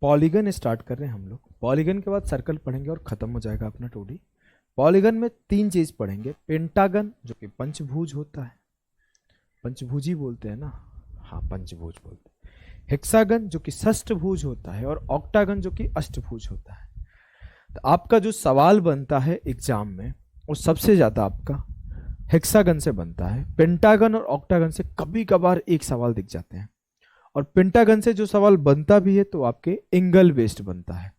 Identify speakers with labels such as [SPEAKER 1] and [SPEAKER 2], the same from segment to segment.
[SPEAKER 1] Polygon start कर रहे हैं हम लोग। पॉलीगन के बाद सर्कल पढ़ेंगे और खत्म हो जाएगा अपना 2D। पॉलीगन में 3 चीज पढ़ेंगे। पेंटागन जो कि पंचभुज होता है, पंचभुजी बोलते हैं ना, हाँ पंचभुज बोलते हैं। हेक्सागन जो कि षष्ठभुज होता है, और ऑक्टागन जो कि अष्टभुज होता है। तो आपका जो सवाल बनता है एग्जाम में वो सबसे ज्यादा आपका हेक्सागन से बनता है। पेंटागन और ऑक्टागन से कभी कभार एक सवाल दिख जाते हैं, और पेंटागन से जो सवाल बनता भी है तो आपके एंगल बेस्ड बनता है।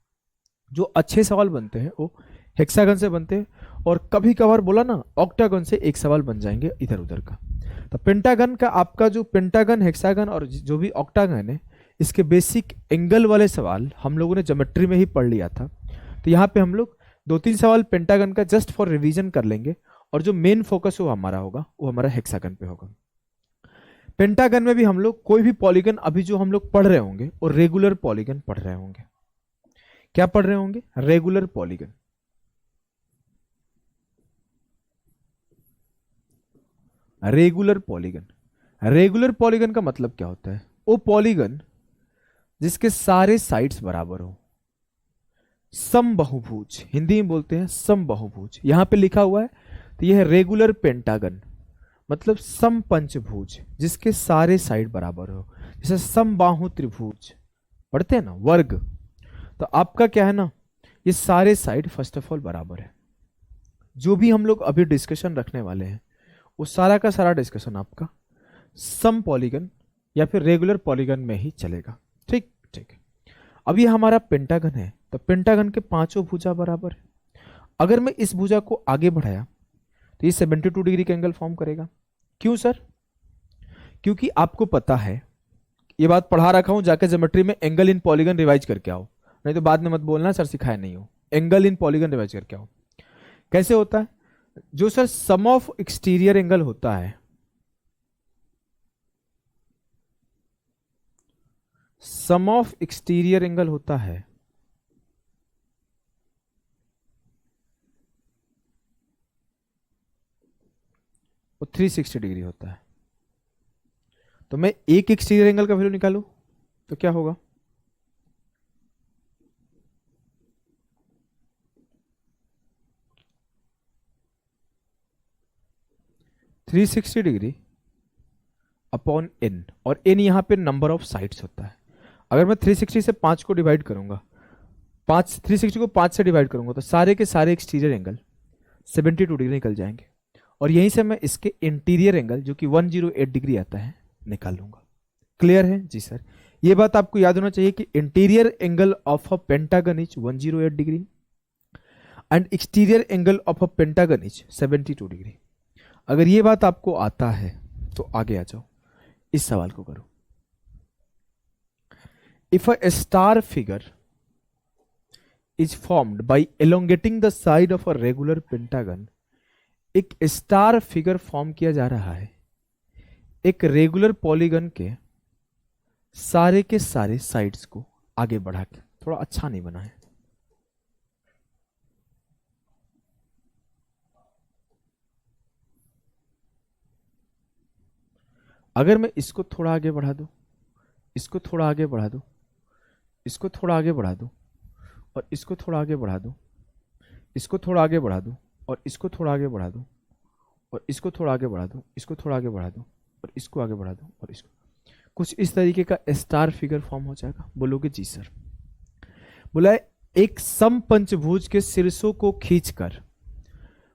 [SPEAKER 1] जो अच्छे सवाल बनते हैं वो हेक्सागन से बनते हैं, और कभी कभार बोला ना ऑक्टागन से एक सवाल बन जाएंगे इधर उधर का। तो पेंटागन का आपका जो पेंटागन, हेक्सागन और जो भी ऑक्टागन है, इसके बेसिक एंगल वाले सवाल हम लोगों ने ज्योमेट्री में ही पढ़ लिया था। तो यहाँ पे हम लोग 2-3 सवाल पेंटागन का जस्ट फॉर रिवीजन कर लेंगे, और जो मेन फोकस वो हमारा होगा वो हमारा हेक्सागन पे होगा। पेंटागन में भी हम लोग कोई भी पॉलीगन अभी जो हम लोग पढ़ रहे होंगे वो रेगुलर पॉलीगन पढ़ रहे होंगे। क्या पढ़ रहे होंगे? Regular polygon. Regular polygon, regular polygon का मतलब क्या होता है? वो पॉलीगन जिसके सारे साइड्स बराबर हो। समबाहुभुज हिंदी में बोलते हैं, समबाहुभुज। यहां पे लिखा हुआ है तो यह है रेगुलर पेंटागन, मतलब समपंचभुज जिसके सारे साइड बराबर हो। जैसे समबाहु त्रिभुज पढ़ते हैं ना, वर्ग। तो आपका क्या है ना, ये सारे साइड फर्स्ट ऑफ ऑल बराबर है। जो भी हम लोग अभी डिस्कशन रखने वाले हैं वो सारा का सारा डिस्कशन आपका सम पॉलीगन या फिर रेगुलर पॉलीगन में ही चलेगा। ठीक ठीक। अब ये हमारा पेंटागन है, तो पेंटागन के 5 भुजा बराबर है। अगर मैं इस भुजा को आगे बढ़ाया तो ये 72 डिग्री का एंगल फॉर्म करेगा। क्यों सर? क्योंकि आपको पता है, ये बात पढ़ा रखा हूं, जाके ज्योमेट्री में एंगल इन पॉलीगन रिवाइज करके आओ, नहीं तो बाद में मत बोलना सर सिखाया नहीं हो। एंगल इन पॉलीगन रिवाइज करके आओ। कैसे होता है? जो sir sum of exterior angle होता है, सम ऑफ एक्सटीरियर एंगल होता है वो 360 डिग्री होता है। तो मैं एक एक्सटीरियर एंगल का वैल्यू निकालूं तो क्या होगा? थ्री 360 डिग्री अपॉन n, और n यहां पे नंबर ऑफ साइड्स होता है। अगर मैं 360 से 5 को डिवाइड करूंगा, 360 को 5 से डिवाइड करूंगा तो सारे के सारे एक्सटीरियर एंगल 72 डिग्री निकल जाएंगे, और यहीं से मैं इसके इंटीरियर एंगल जो कि 108 डिग्री आता है निकाल लूंगा। क्लियर है जी सर? ये बात आपको याद होना चाहिए कि interior angle of a pentagon is 108 degree and exterior angle of a pentagon is 72 degree. अगर ये बात आपको आता है तो आगे आ जाओ, इस सवाल को करो। If a star figure is formed by elongating the side of a regular pentagon, एक स्टार फिगर फॉर्म किया जा रहा है एक रेगुलर पॉलीगन के सारे के सारे साइड्स को आगे बढ़ा के। थोड़ा अच्छा नहीं बना है। अगर मैं इसको थोड़ा आगे बढ़ा दूं, इसको थोड़ा आगे बढ़ा दूं, इसको थोड़ा आगे बढ़ा दूं, और इसको थोड़ा आगे बढ़ा दूं, इसको थोड़ा आगे बढ़ा दूं, और इसको थोड़ा आगे बढ़ा दूं, और इसको थोड़ा आगे बढ़ा दूं, इसको थोड़ा आगे बढ़ा दूं, और इसको आगे बढ़ा दूं, और इसको, कुछ इस तरीके का स्टार फिगर फॉर्म हो जाएगा। बोलोगे जी सर? बोला है एक समपंचभुज के शीर्षों को खींचकर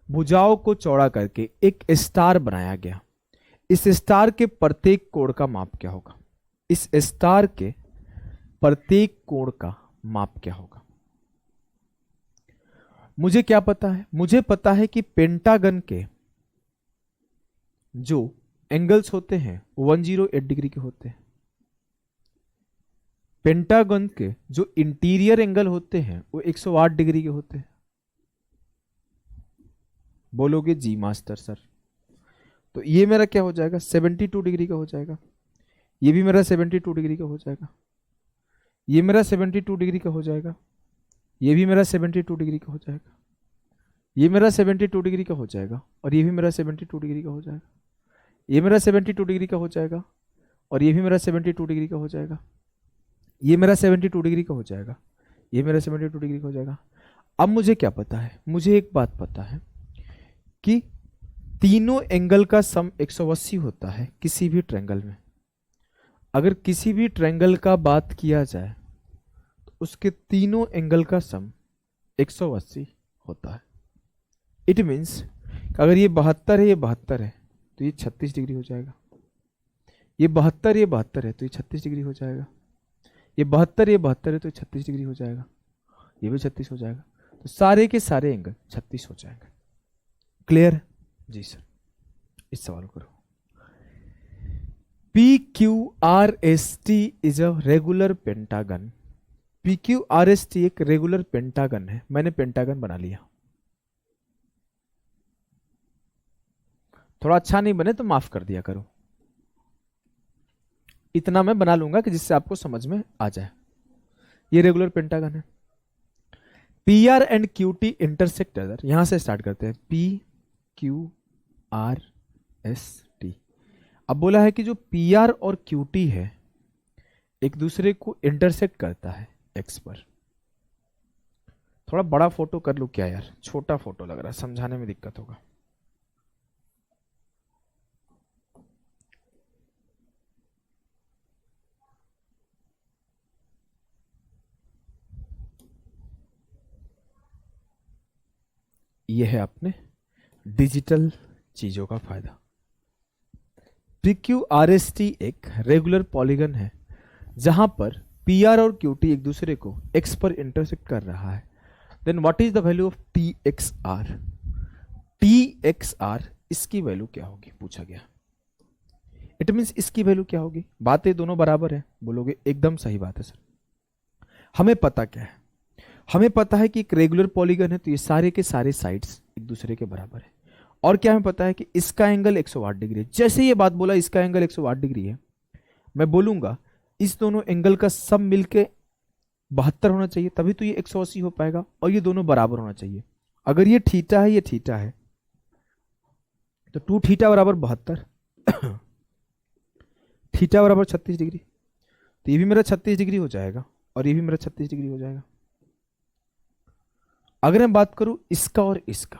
[SPEAKER 1] भुजाओं को चौड़ा करके एक स्टार बनाया गया। इस स्टार के प्रत्येक कोण का माप क्या होगा? इस स्टार के प्रत्येक कोण का माप क्या होगा? मुझे क्या पता है? मुझे पता है कि पेंटागन के जो एंगल्स होते हैं वो 108 डिग्री के होते हैं। पेंटागन के जो इंटीरियर एंगल होते हैं वो 108 डिग्री के होते हैं। बोलोगे जी मास्टर सर? तो ये मेरा क्या हो जाएगा? 72 डिग्री का हो जाएगा। ये भी मेरा 72 डिग्री का हो जाएगा। ये मेरा 72 डिग्री का हो जाएगा। ये भी मेरा 72 डिग्री का हो जाएगा। ये मेरा 72 डिग्री का हो जाएगा, और ये भी मेरा 72 डिग्री का हो जाएगा। ये मेरा 72 डिग्री का हो जाएगा, और ये भी मेरा 72 डिग्री का हो जाएगा। ये मेरा 72 डिग्री का हो जाएगा, ये मेरा 72 डिग्री का हो जाएगा। अब मुझे क्या पता है, मुझे एक बात पता है कि तीनों एंगल का सम 180 होता है किसी भी ट्रायंगल में। अगर किसी भी ट्रायंगल का बात किया जाए तो उसके तीनों एंगल का सम 180 होता है। इट मीन्स अगर ये 72 है, ये 72 है, तो ये 36 डिग्री हो जाएगा। ये 72 है तो ये 36 डिग्री हो जाएगा। ये 72 है तो 36 डिग्री हो जाएगा। ये भी 36 हो जाएगा। तो सारे के सारे एंगल 36 हो जाएंगे। क्लियर? जी सर। इस सवाल करो। PQRST is a regular pentagon. PQRST एक रेगुलर पेंटागन है। मैंने पेंटागन बना लिया। थोड़ा अच्छा नहीं बने तो माफ कर दिया करो। इतना मैं बना लूंगा कि जिससे आपको समझ में आ जाए। ये रेगुलर पेंटागन है। PR and QT intersect other. यहां से स्टार्ट करते हैं। PQRST। अब बोला है कि जो PR और QT है एक दूसरे को इंटरसेक्ट करता है X पर। थोड़ा बड़ा फोटो कर लूं क्या यार? छोटा फोटो लग रहा है, समझाने में दिक्कत होगा। यह है अपने डिजिटल चीजों का फायदा। PQRST एक रेगुलर पॉलीगन है जहां पर PR और QT एक दूसरे को X पर इंटरसेक्ट कर रहा है। Then what is the value of TXR? TXR इसकी वैल्यू क्या होगी पूछा गया। इट मीन्स इसकी वैल्यू क्या होगी? बातें दोनों बराबर है, बोलोगे एकदम सही बात है सर। हमें पता क्या है? हमें पता है कि एक रेगुलर पॉलीगन है तो ये सारे के सारे साइड्स एक दूसरे के बराबर है। और क्या हमें पता है कि इसका एंगल 108 डिग्री है। जैसे ये बात बोला इसका एंगल 108 डिग्री है, मैं बोलूंगा इस दोनों एंगल का सब मिलके 72 होना चाहिए, तभी तो ये 180 हो पाएगा। और ये दोनों बराबर होना चाहिए। अगर ये थीटा है, ये थीटा है, तो 2 थीटा बराबर 72, थीटा बराबर 36 डिग्री। तो ये भी मेरा 36 डिग्री हो जाएगा और ये भी मेरा 36 डिग्री हो जाएगा। अगर मैं बात करूं इसका और इसका,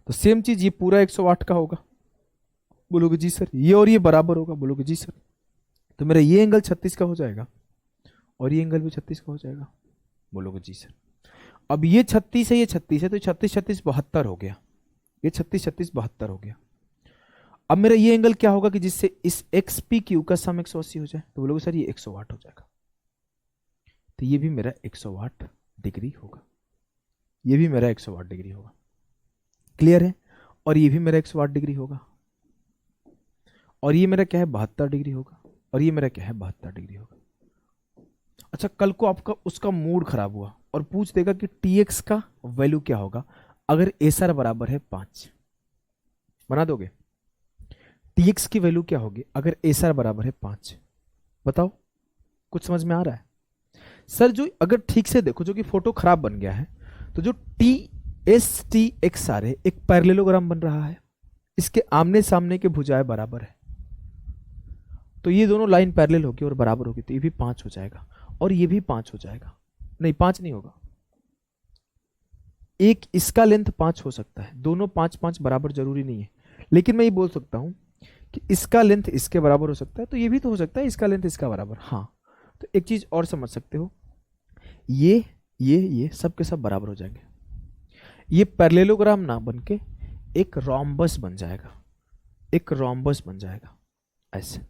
[SPEAKER 1] तो सेम चीज ये पूरा 108 का होगा। बोलोगे जी सर। ये और ये बराबर होगा। बोलोगे जी सर। तो मेरा ये एंगल 36 का हो जाएगा और ये एंगल भी 36 का हो जाएगा। बोलोगे जी सर। अब ये 36 है, ये 36 है, तो 36 36 72 हो गया। ये 36 36 72 हो गया। अब मेरा ये एंगल क्या होगा कि जिससे इस XPQ का सम 180 हो जाए? तो बोलोगे सर ये 108 हो जाएगा। तो ये भी मेरा 108 डिग्री होगा। ये भी मेरा 108 डिग्री होगा। क्लियर है? और ये भी मेरा 108 डिग्री होगा। और ये मेरा क्या है? 72 डिग्री होगा। और ये मेरा क्या है? 72 डिग्री होगा। अच्छा, कल को आपका उसका मूड खराब हुआ और पूछ देगा कि TX का वैल्यू क्या होगा अगर SR बराबर है 5। बना दोगे? TX की वैल्यू क्या होगी अगर SR बराबर है 5? बताओ, कुछ समझ में आ रहा है? सर जो अगर ठीक से देखो, जो कि फोटो खराब बन गया है, तो जो TSTXR है एक पैरेललोग्राम बन रहा है। इसके आमने सामने के भुजाएं बराबर है, तो ये दोनों लाइन पैरेलल होगी और बराबर होगी, तो ये भी 5 हो जाएगा और ये भी 5 हो जाएगा। नहीं, 5 नहीं होगा। एक इसका लेंथ 5 हो सकता है, दोनों 5 5 बराबर जरूरी नहीं है। लेकिन मैं ये बोल सकता हूं कि इसका लेंथ इसके बराबर हो सकता है, तो ये भी तो हो सकता है इसका लेंथ इसका बराबर। हाँ, तो एक चीज और समझ सकते हो, ये सब के सब बराबर हो जाएंगे। ये पैरेललोग्राम ना बन के एक रोम्बस बन जाएगा। एक रोम्बस बन जाएगा ऐसे।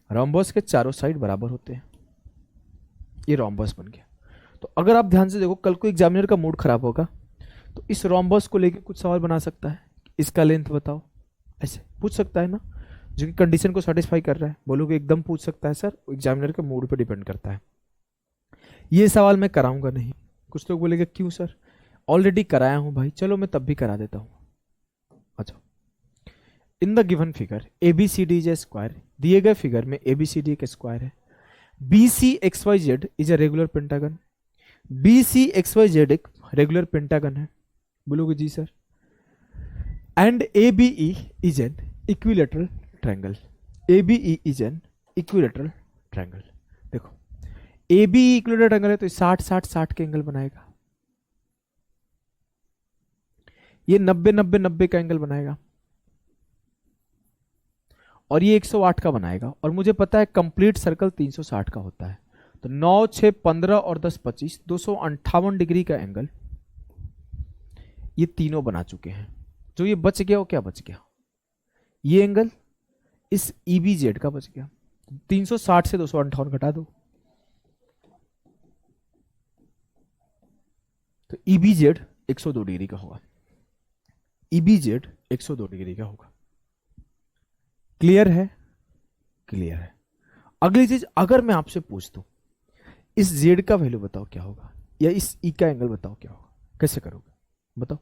[SPEAKER 1] रोम्बस के चारों साइड बराबर होते हैं। ये रोम्बस बन गया। तो अगर आप ध्यान से देखो, कल को एग्जामिनर का मूड खराब होगा तो इस रोम्बस को लेकर कुछ सवाल बना सकता है। इसका लेंथ बताओ, ऐसे पूछ सकता है ना, जो कि कंडीशन को सेटिस्फाई कर रहा है। बोलोगे एकदम पूछ सकता है सर, एग्जामिनर के मूड पे डिपेंड करता है। ये सवाल मैं कराऊंगा नहीं। कुछ लोग बोलेंगे क्यों सर? ऑलरेडी कराया हूं भाई। चलो मैं तब भी करा देता हूं। अच्छा, in the given figure ABCD is a square. दिए गए फिगर में ABCD एक स्क्वायर है। BCXYZ is a regular pentagon. BCXYZ एक रेगुलर पेंटागन है। बोलोगे जी sir. And ABE is an equilateral triangle ABE is an equilateral triangle. देखो ABE इक्विलेटरल ट्रायंगल है तो 60 60 60 के एंगल बनाएगा, ये 90 90 90 का एंगल बनाएगा, और ये 108 का बनाएगा। और मुझे पता है कंप्लीट सर्कल 360 का होता है, तो 9 6 15 और 10 25 258 डिग्री का एंगल ये तीनों बना चुके हैं। जो ये बच गया वो क्या बच गया, ये एंगल इस EBZ का बच गया। 360 से 258 घटा दो तो EBZ 102 डिग्री का होगा, EBZ 102 डिग्री का होगा। क्लियर है? क्लियर है। अगली चीज, अगर मैं आपसे पूछ दूं इस Z का वैल्यू बताओ क्या होगा, या इस E का एंगल बताओ क्या होगा, कैसे करोगे बताओ?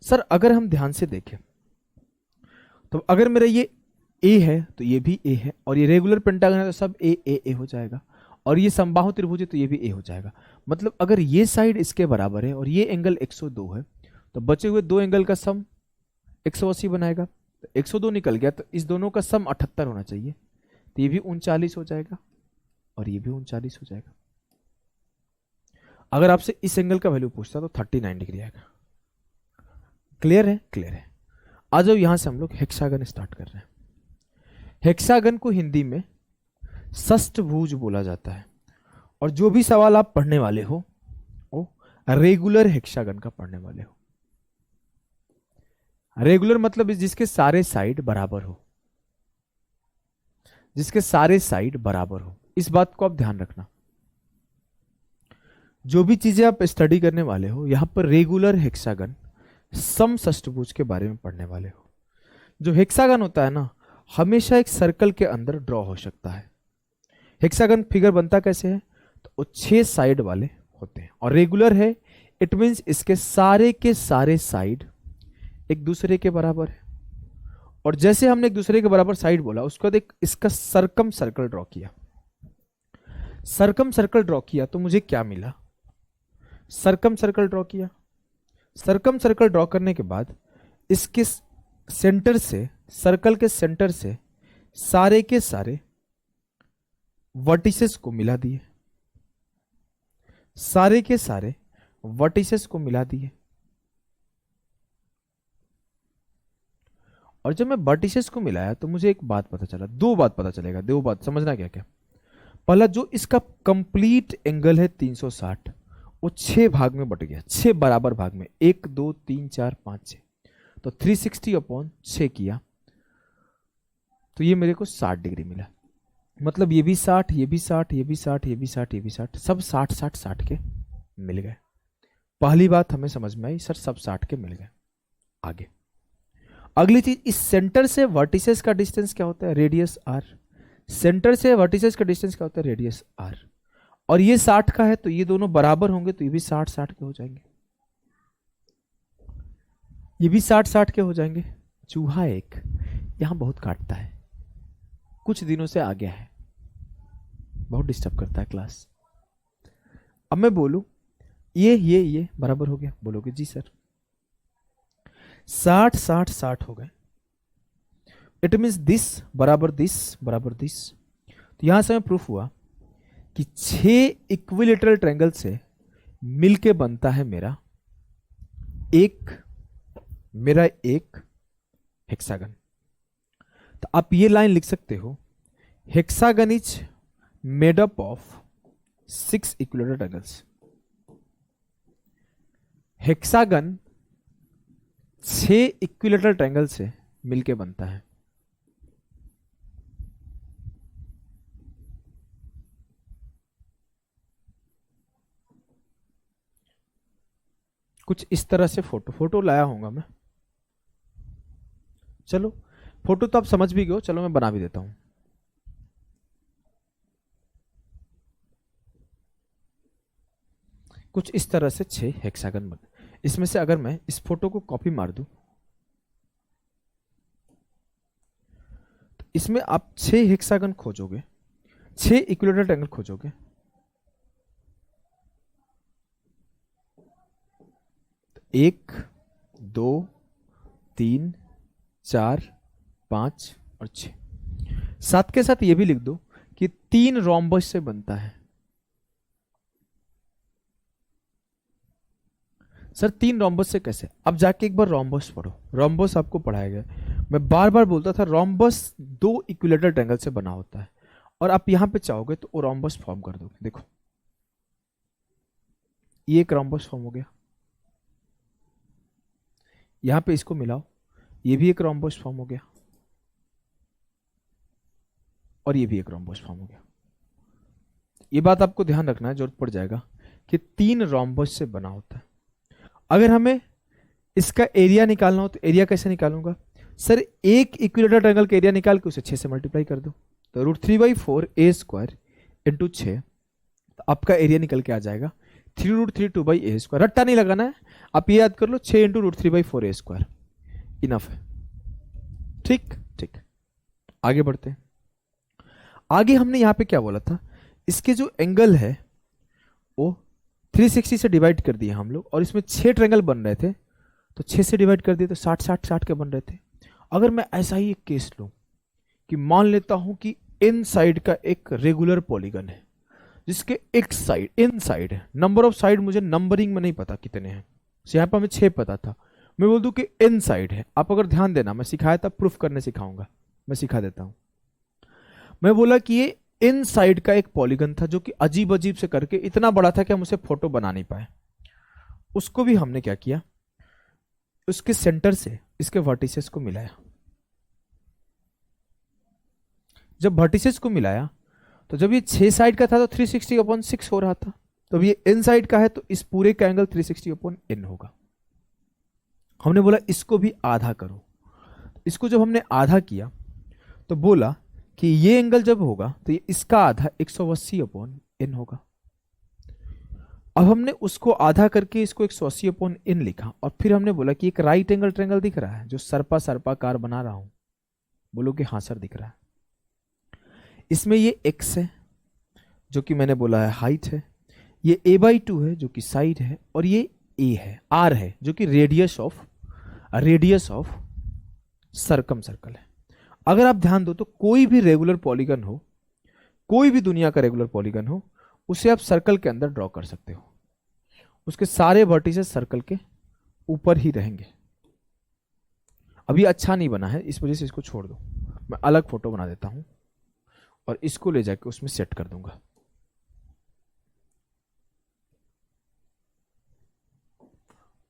[SPEAKER 1] सर अगर हम ध्यान से देखें तो अगर मेरा ये A है तो ये भी A है, और ये रेगुलर पेंटागन है तो सब A A A हो जाएगा, और ये समबाहु त्रिभुज है तो ये भी A हो जाएगा। मतलब अगर ये साइड इसके बराबर है और ये एंगल 102 है तो बचे हुए दो एंगल का सम 180 बनाएगा। तो 102 निकल गया तो इस दोनों का सम 78 होना चाहिए, तो ये भी 39 हो जाएगा और ये भी 39 हो जाएगा। अगर आपसे इस एंगल का वैल्यू पूछता तो 39 डिग्री आएगा। क्लियर है? क्लियर है। आ जाओ यहां से हम लोग हेक्सागन स्टार्ट कर रहे हैं। हेक्सागन को हिंदी में षष्ठभुज बोला जाता है, और जो भी सवाल आप पढ़ने वाले हो वो रेगुलर हेक्सागन का पढ़ने वाले हो। रेगुलर मतलब जिसके सारे साइड बराबर हो, जिसके सारे साइड बराबर हो। इस बात को आप ध्यान रखना, जो भी चीजें आप स्टडी करने वाले हो यहां पर रेगुलर हेक्सागन समषष्ठभुज के बारे में पढ़ने वाले हो। जो हेक्सागन होता है ना, हमेशा एक सर्कल के अंदर ड्रॉ हो सकता है। हेक्सागन फिगर बनता कैसे है, तो वो 6 साइड वाले होते हैं, और रेगुलर है इट मींस इसके सारे के सारे साइड एक दूसरे के बराबर है। और जैसे हमने एक दूसरे के बराबर साइड बोला, उसके बाद एक इसका सर्कम सर्कल ड्रॉ किया। सर्कम सर्कल ड्रॉ किया तो मुझे क्या मिला, सर्कम सर्कल ड्रॉ किया। सर्कम सर्कल ड्रॉ करने के बाद इसके सेंटर से, सर्कल के सेंटर से सारे के सारे वर्टिसेस को मिला दिए, सारे के सारे वर्टिसेस को मिला दिए। और जब मैं वर्टिसेस को मिलाया तो मुझे एक बात पता चला, दो बात पता चलेगा, दो बात समझना क्या क्या। पहला, जो इसका कंप्लीट एंगल है 360, वो 6 भाग में बट गया, 6 बराबर भाग में, 1 2 3 4 5 6, तो 360/6 किया तो ये मेरे को 60 डिग्री मिला। मतलब ये भी 60, ये भी 60, ये भी 60, ये भी 60, ये भी 60, सब 60 60 60 के मिल गए। पहली बात हमें समझ में आई, सर सब 60 के मिल गए। आगे अगली चीज, इस सेंटर से वर्टिसेस का डिस्टेंस क्या होता है, रेडियस r। सेंटर से वर्टिसेस का डिस्टेंस क्या होता है, रेडियस r। और ये 60 का है तो ये दोनों बराबर होंगे, तो ये भी 60 60 के हो जाएंगे, ये भी 60 60 के हो जाएंगे। चूहा एक यहां बहुत काटता है, कुछ दिनों से आ गया है, बहुत डिस्टर्ब करता है क्लास। अब मैं बोलूं ये बराबर हो गया, बोलोगे जी सर 60 60 60 हो गए। इट मीन्स दिस बराबर दिस बराबर दिस। तो यहां से हमें प्रूफ हुआ कि 6 इक्विलेटरल ट्रायंगल से मिलके बनता है मेरा एक हेक्सागन। तो आप ये लाइन लिख सकते हो, hexagon is made up of 6 equilateral triangles. Hexagon 6 equilateral triangle से मिलके बनता है। कुछ इस तरह से फोटो लाया होगा मैं, चलो फोटो तो आप समझ भी गए, चलो मैं बना भी देता हूं। कुछ इस तरह से 6 हेक्सागन बन। इसमें से अगर मैं इस फोटो को कॉपी मार दूं तो इसमें आप 6 हेक्सागन खोजोगे, 6 इक्विलेटरल ट्रायंगल खोजोगे। 1 2 3 4 5 और 6, साथ के साथ ये भी लिख दो कि 3 रोम्बस से बनता है। सर 3 रोम्बस से कैसे? अब जाके एक बार रोम्बस पढ़ो, रोम्बस आपको पढ़ाया गया। मैं बार बार बोलता था रोम्बस 2 इक्विलेटरल ट्रायंगल से बना होता है, और आप यहां पे चाहोगे तो वो रोम्बस फॉर्म कर दोगे। देखो ये एक रोम्बस फॉर्म हो गया, यहां पे इसको मिलाओ, ये भी एक रोम्बस फॉर्म हो गया, और ये भी एक रोम्बस फॉर्म हो गया। ये बात आपको ध्यान रखना है, जरूरत पड़ जाएगा, कि 3 रोम्बस से बना होता है। अगर हमें इसका एरिया निकालना हो तो एरिया कैसे निकालूंगा? सर एक इक्विलेटरल ट्रायंगल का एरिया निकाल के उसे 6 से मल्टीप्लाई कर दो, तो √3/4 a स्क्वायर इंटू 6, तो आपका एरिया निकल के आ जाएगा 3√3 2/a स्क्वायर। रट्टा नहीं लगाना है, आप ये याद कर लो 6 इंटू √3/4 a स्क्वायर इनफ है। ठीक ठीक, आगे बढ़ते हैं। आगे हमने यहां पे क्या बोला था, इसके जो एंगल है वो 360 से डिवाइड कर दिए हम लोग, और इसमें 6 ट्रायंगल बन रहे थे, तो 6 से डिवाइड कर दिए तो 60 60 60 के बन रहे थे। अगर मैं ऐसा ही एक केस लूं कि मान लेता हूं कि इन साइड का एक रेगुलर पॉलीगन है, जिसके एक साइड इन साइड है, नंबर ऑफ साइड मुझे नंबरिंग में नहीं पता कितने हैं, यहां पर हमें 6 पता था, मैं बोल दूं कि इन साइड है। आप अगर ध्यान देना, मैं सिखाया था, प्रूफ करने सिखाऊंगा, मैं सिखा देता हूं। मैं बोला कि ये इन साइड का एक पॉलीगन था जो कि अजीब अजीब से करके इतना बड़ा था कि हम उसे फोटो बना नहीं पाए। उसको भी हमने क्या किया, उसके सेंटर से इसके वर्टिसेस को मिलाया। जब वर्टिसेस को मिलाया तो जब ये 6 साइड का था तो 360/6 हो रहा था, तो अब ये इन साइड का है तो इस पूरे का एंगल 360/n होगा। हमने बोला इसको भी आधा करो। इसको जब हमने आधा किया तो बोला कि ये एंगल जब होगा तो ये इसका आधा 180/n होगा। अब हमने उसको आधा करके इसको 180/n लिखा, और फिर हमने बोला कि एक राइट एंगल ट्रायंगल दिख रहा है जो सर्पा सर्पाकार बना रहा हूं। बोलो कि हाँ सर दिख रहा है। इसमें ये x है जो कि मैंने बोला है हाइट है, ये a/2 है जो कि साइड है, और ये a है, r है जो कि रेडियस ऑफ सर्कम सर्कल है। अगर आप ध्यान दो तो कोई भी रेगुलर पॉलीगन हो, कोई भी दुनिया का रेगुलर पॉलीगन हो, उसे आप सर्कल के अंदर ड्रॉ कर सकते हो। उसके सारे वर्टिसेस सर्कल के ऊपर ही रहेंगे। अभी अच्छा नहीं बना है, इस वजह से इसको छोड़ दो, मैं अलग फोटो बना देता हूं और इसको ले जाके उसमें सेट कर दूंगा।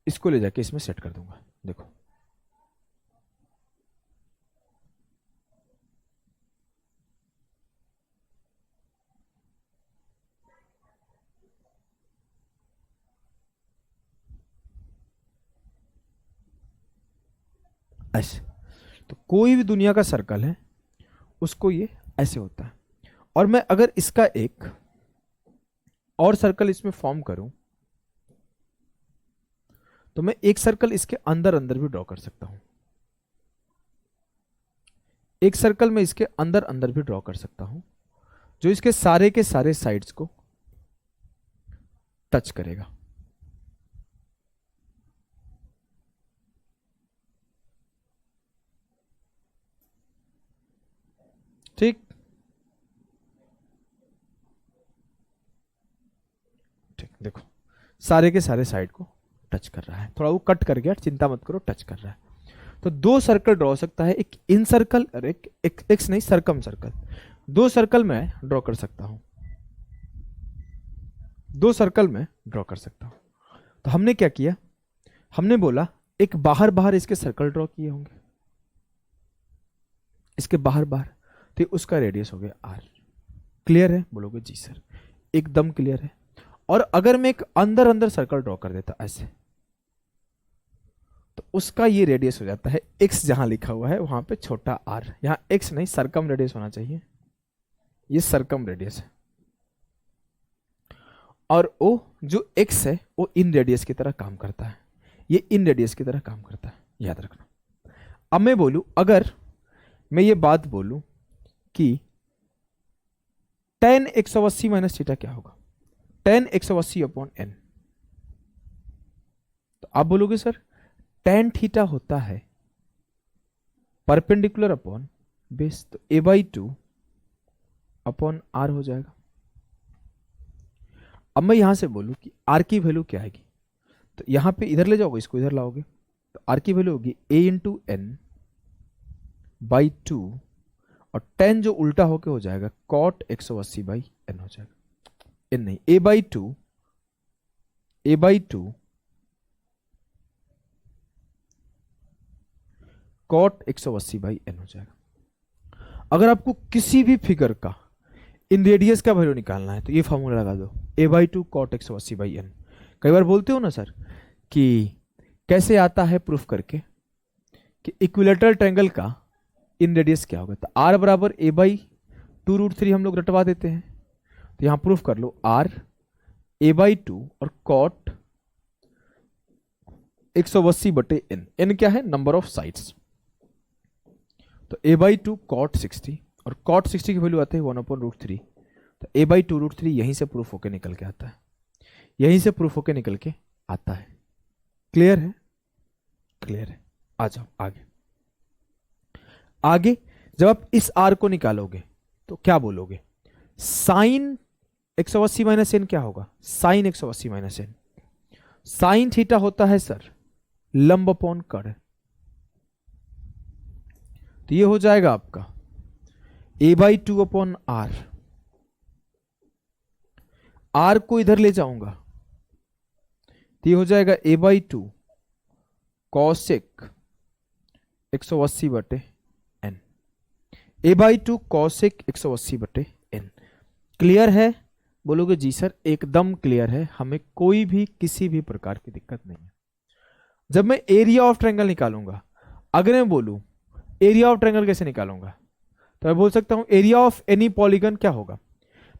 [SPEAKER 1] इसको ले जाके इसमें सेट कर दूंगा। देखो ऐसे, तो कोई भी दुनिया का सर्कल है उसको ये ऐसे होता है। और मैं अगर इसका एक और सर्कल इसमें फॉर्म करूं तो मैं एक सर्कल इसके अंदर अंदर भी ड्रॉ कर सकता हूं। एक सर्कल मैं इसके अंदर अंदर भी ड्रॉ कर सकता हूं जो इसके सारे के सारे साइड्स को टच करेगा। ठीक ठीक, देखो सारे के सारे साइड को टच कर रहा है, थोड़ा वो कट कर गया, चिंता मत करो, टच कर रहा है। तो 2 सर्कल ड्रॉ सकता है, एक इन सर्कल और एक एक्स नहीं सर्कम सर्कल। 2 सर्कल में ड्रॉ कर सकता हूं, 2 सर्कल में ड्रॉ कर सकता हूं। तो हमने क्या किया, हमने बोला एक बाहर बाहर इसके सर्कल ड्रॉ किए होंगे, इसके बाहर बाहर, तो उसका रेडियस हो गया r। क्लियर है? बोलोगे जी सर, एकदम क्लियर है। और अगर मैं एक अंदर अंदर सर्कल ड्रॉ कर देता ऐसे, तो उसका ये रेडियस हो जाता है x, जहां लिखा हुआ है वहां पे छोटा r, यहां x नहीं सरकम रेडियस होना चाहिए, ये सरकम रेडियस है। और o जो x है वो इन रेडियस की तरह काम करता है, ये इन रेडियस की तरह काम करता है, याद रखना। अब मैं बोलूं, अगर मैं ये बात बोलूं कि tan 180 माइनस थीटा क्या होगा, tan 180/n, तो आप बोलोगे सर tan थीटा होता है परपेंडिकुलर अपॉन बेस, तो a/2 अपॉन आर हो जाएगा। अब मैं यहां से बोलूं कि आर की वैल्यू क्या आएगी, तो यहां पे इधर ले जाओगे, इसको इधर लाओगे, तो आर की वैल्यू होगी ए इंटू एन बाई 2, और 10 जो उल्टा होके हो जाएगा कॉट 180 बाई एन हो जाएगा। एन नहीं, A by two cot 180 by n हो जाएगा। अगर आपको किसी भी फिगर का इन रेडियस का वैल्यू निकालना है तो ये फॉर्मूला लगा दो, A by two cot 180 by n. कई बार बोलते हो ना सर कि कैसे आता है प्रूफ करके कि इक्विलेटरल ट्रायंगल का इन रेडियस क्या होगा, तो आर बराबर ए बाई 2√3 हम लोग रटवा देते हैं। तो यहां प्रूफ कर लो, आर ए बाई 2 और कॉट 180 बटे एन। एन क्या है, नंबर ऑफ साइड्स। तो ए बाई 2 कॉट 60, और कॉट 60 की वैल्यू आते हैं 1/√3। तो ए बाई 2√3 यहीं से प्रूफ होके निकल के आता है, यहीं से प्रूफ होके निकल के आता है। क्लियर है, क्लियर है। आ जाओ आगे। आगे जब आप इस आर को निकालोगे तो क्या बोलोगे, साइन 180 माइनस एन क्या होगा, sine 180 minus n. Sine theta होता है सर लंब अपॉन कर्ण, तो ये हो जाएगा आपका ए बाई 2 अपॉन आर। आर को इधर ले जाऊंगा तो ये हो जाएगा ए बाई 2 कॉसेक 180 बटे एन। ए बाई 2 कॉसेक 180 बटे एन। क्लियर है, बोलोगे जी सर एकदम क्लियर है, हमें कोई भी किसी भी प्रकार की दिक्कत नहीं है। जब मैं एरिया ऑफ ट्रायंगल निकालूंगा, अगर मैं बोलूं एरिया ऑफ ट्रायंगल कैसे निकालूंगा, तो मैं बोल सकता हूं एरिया ऑफ एनी पॉलीगन क्या होगा,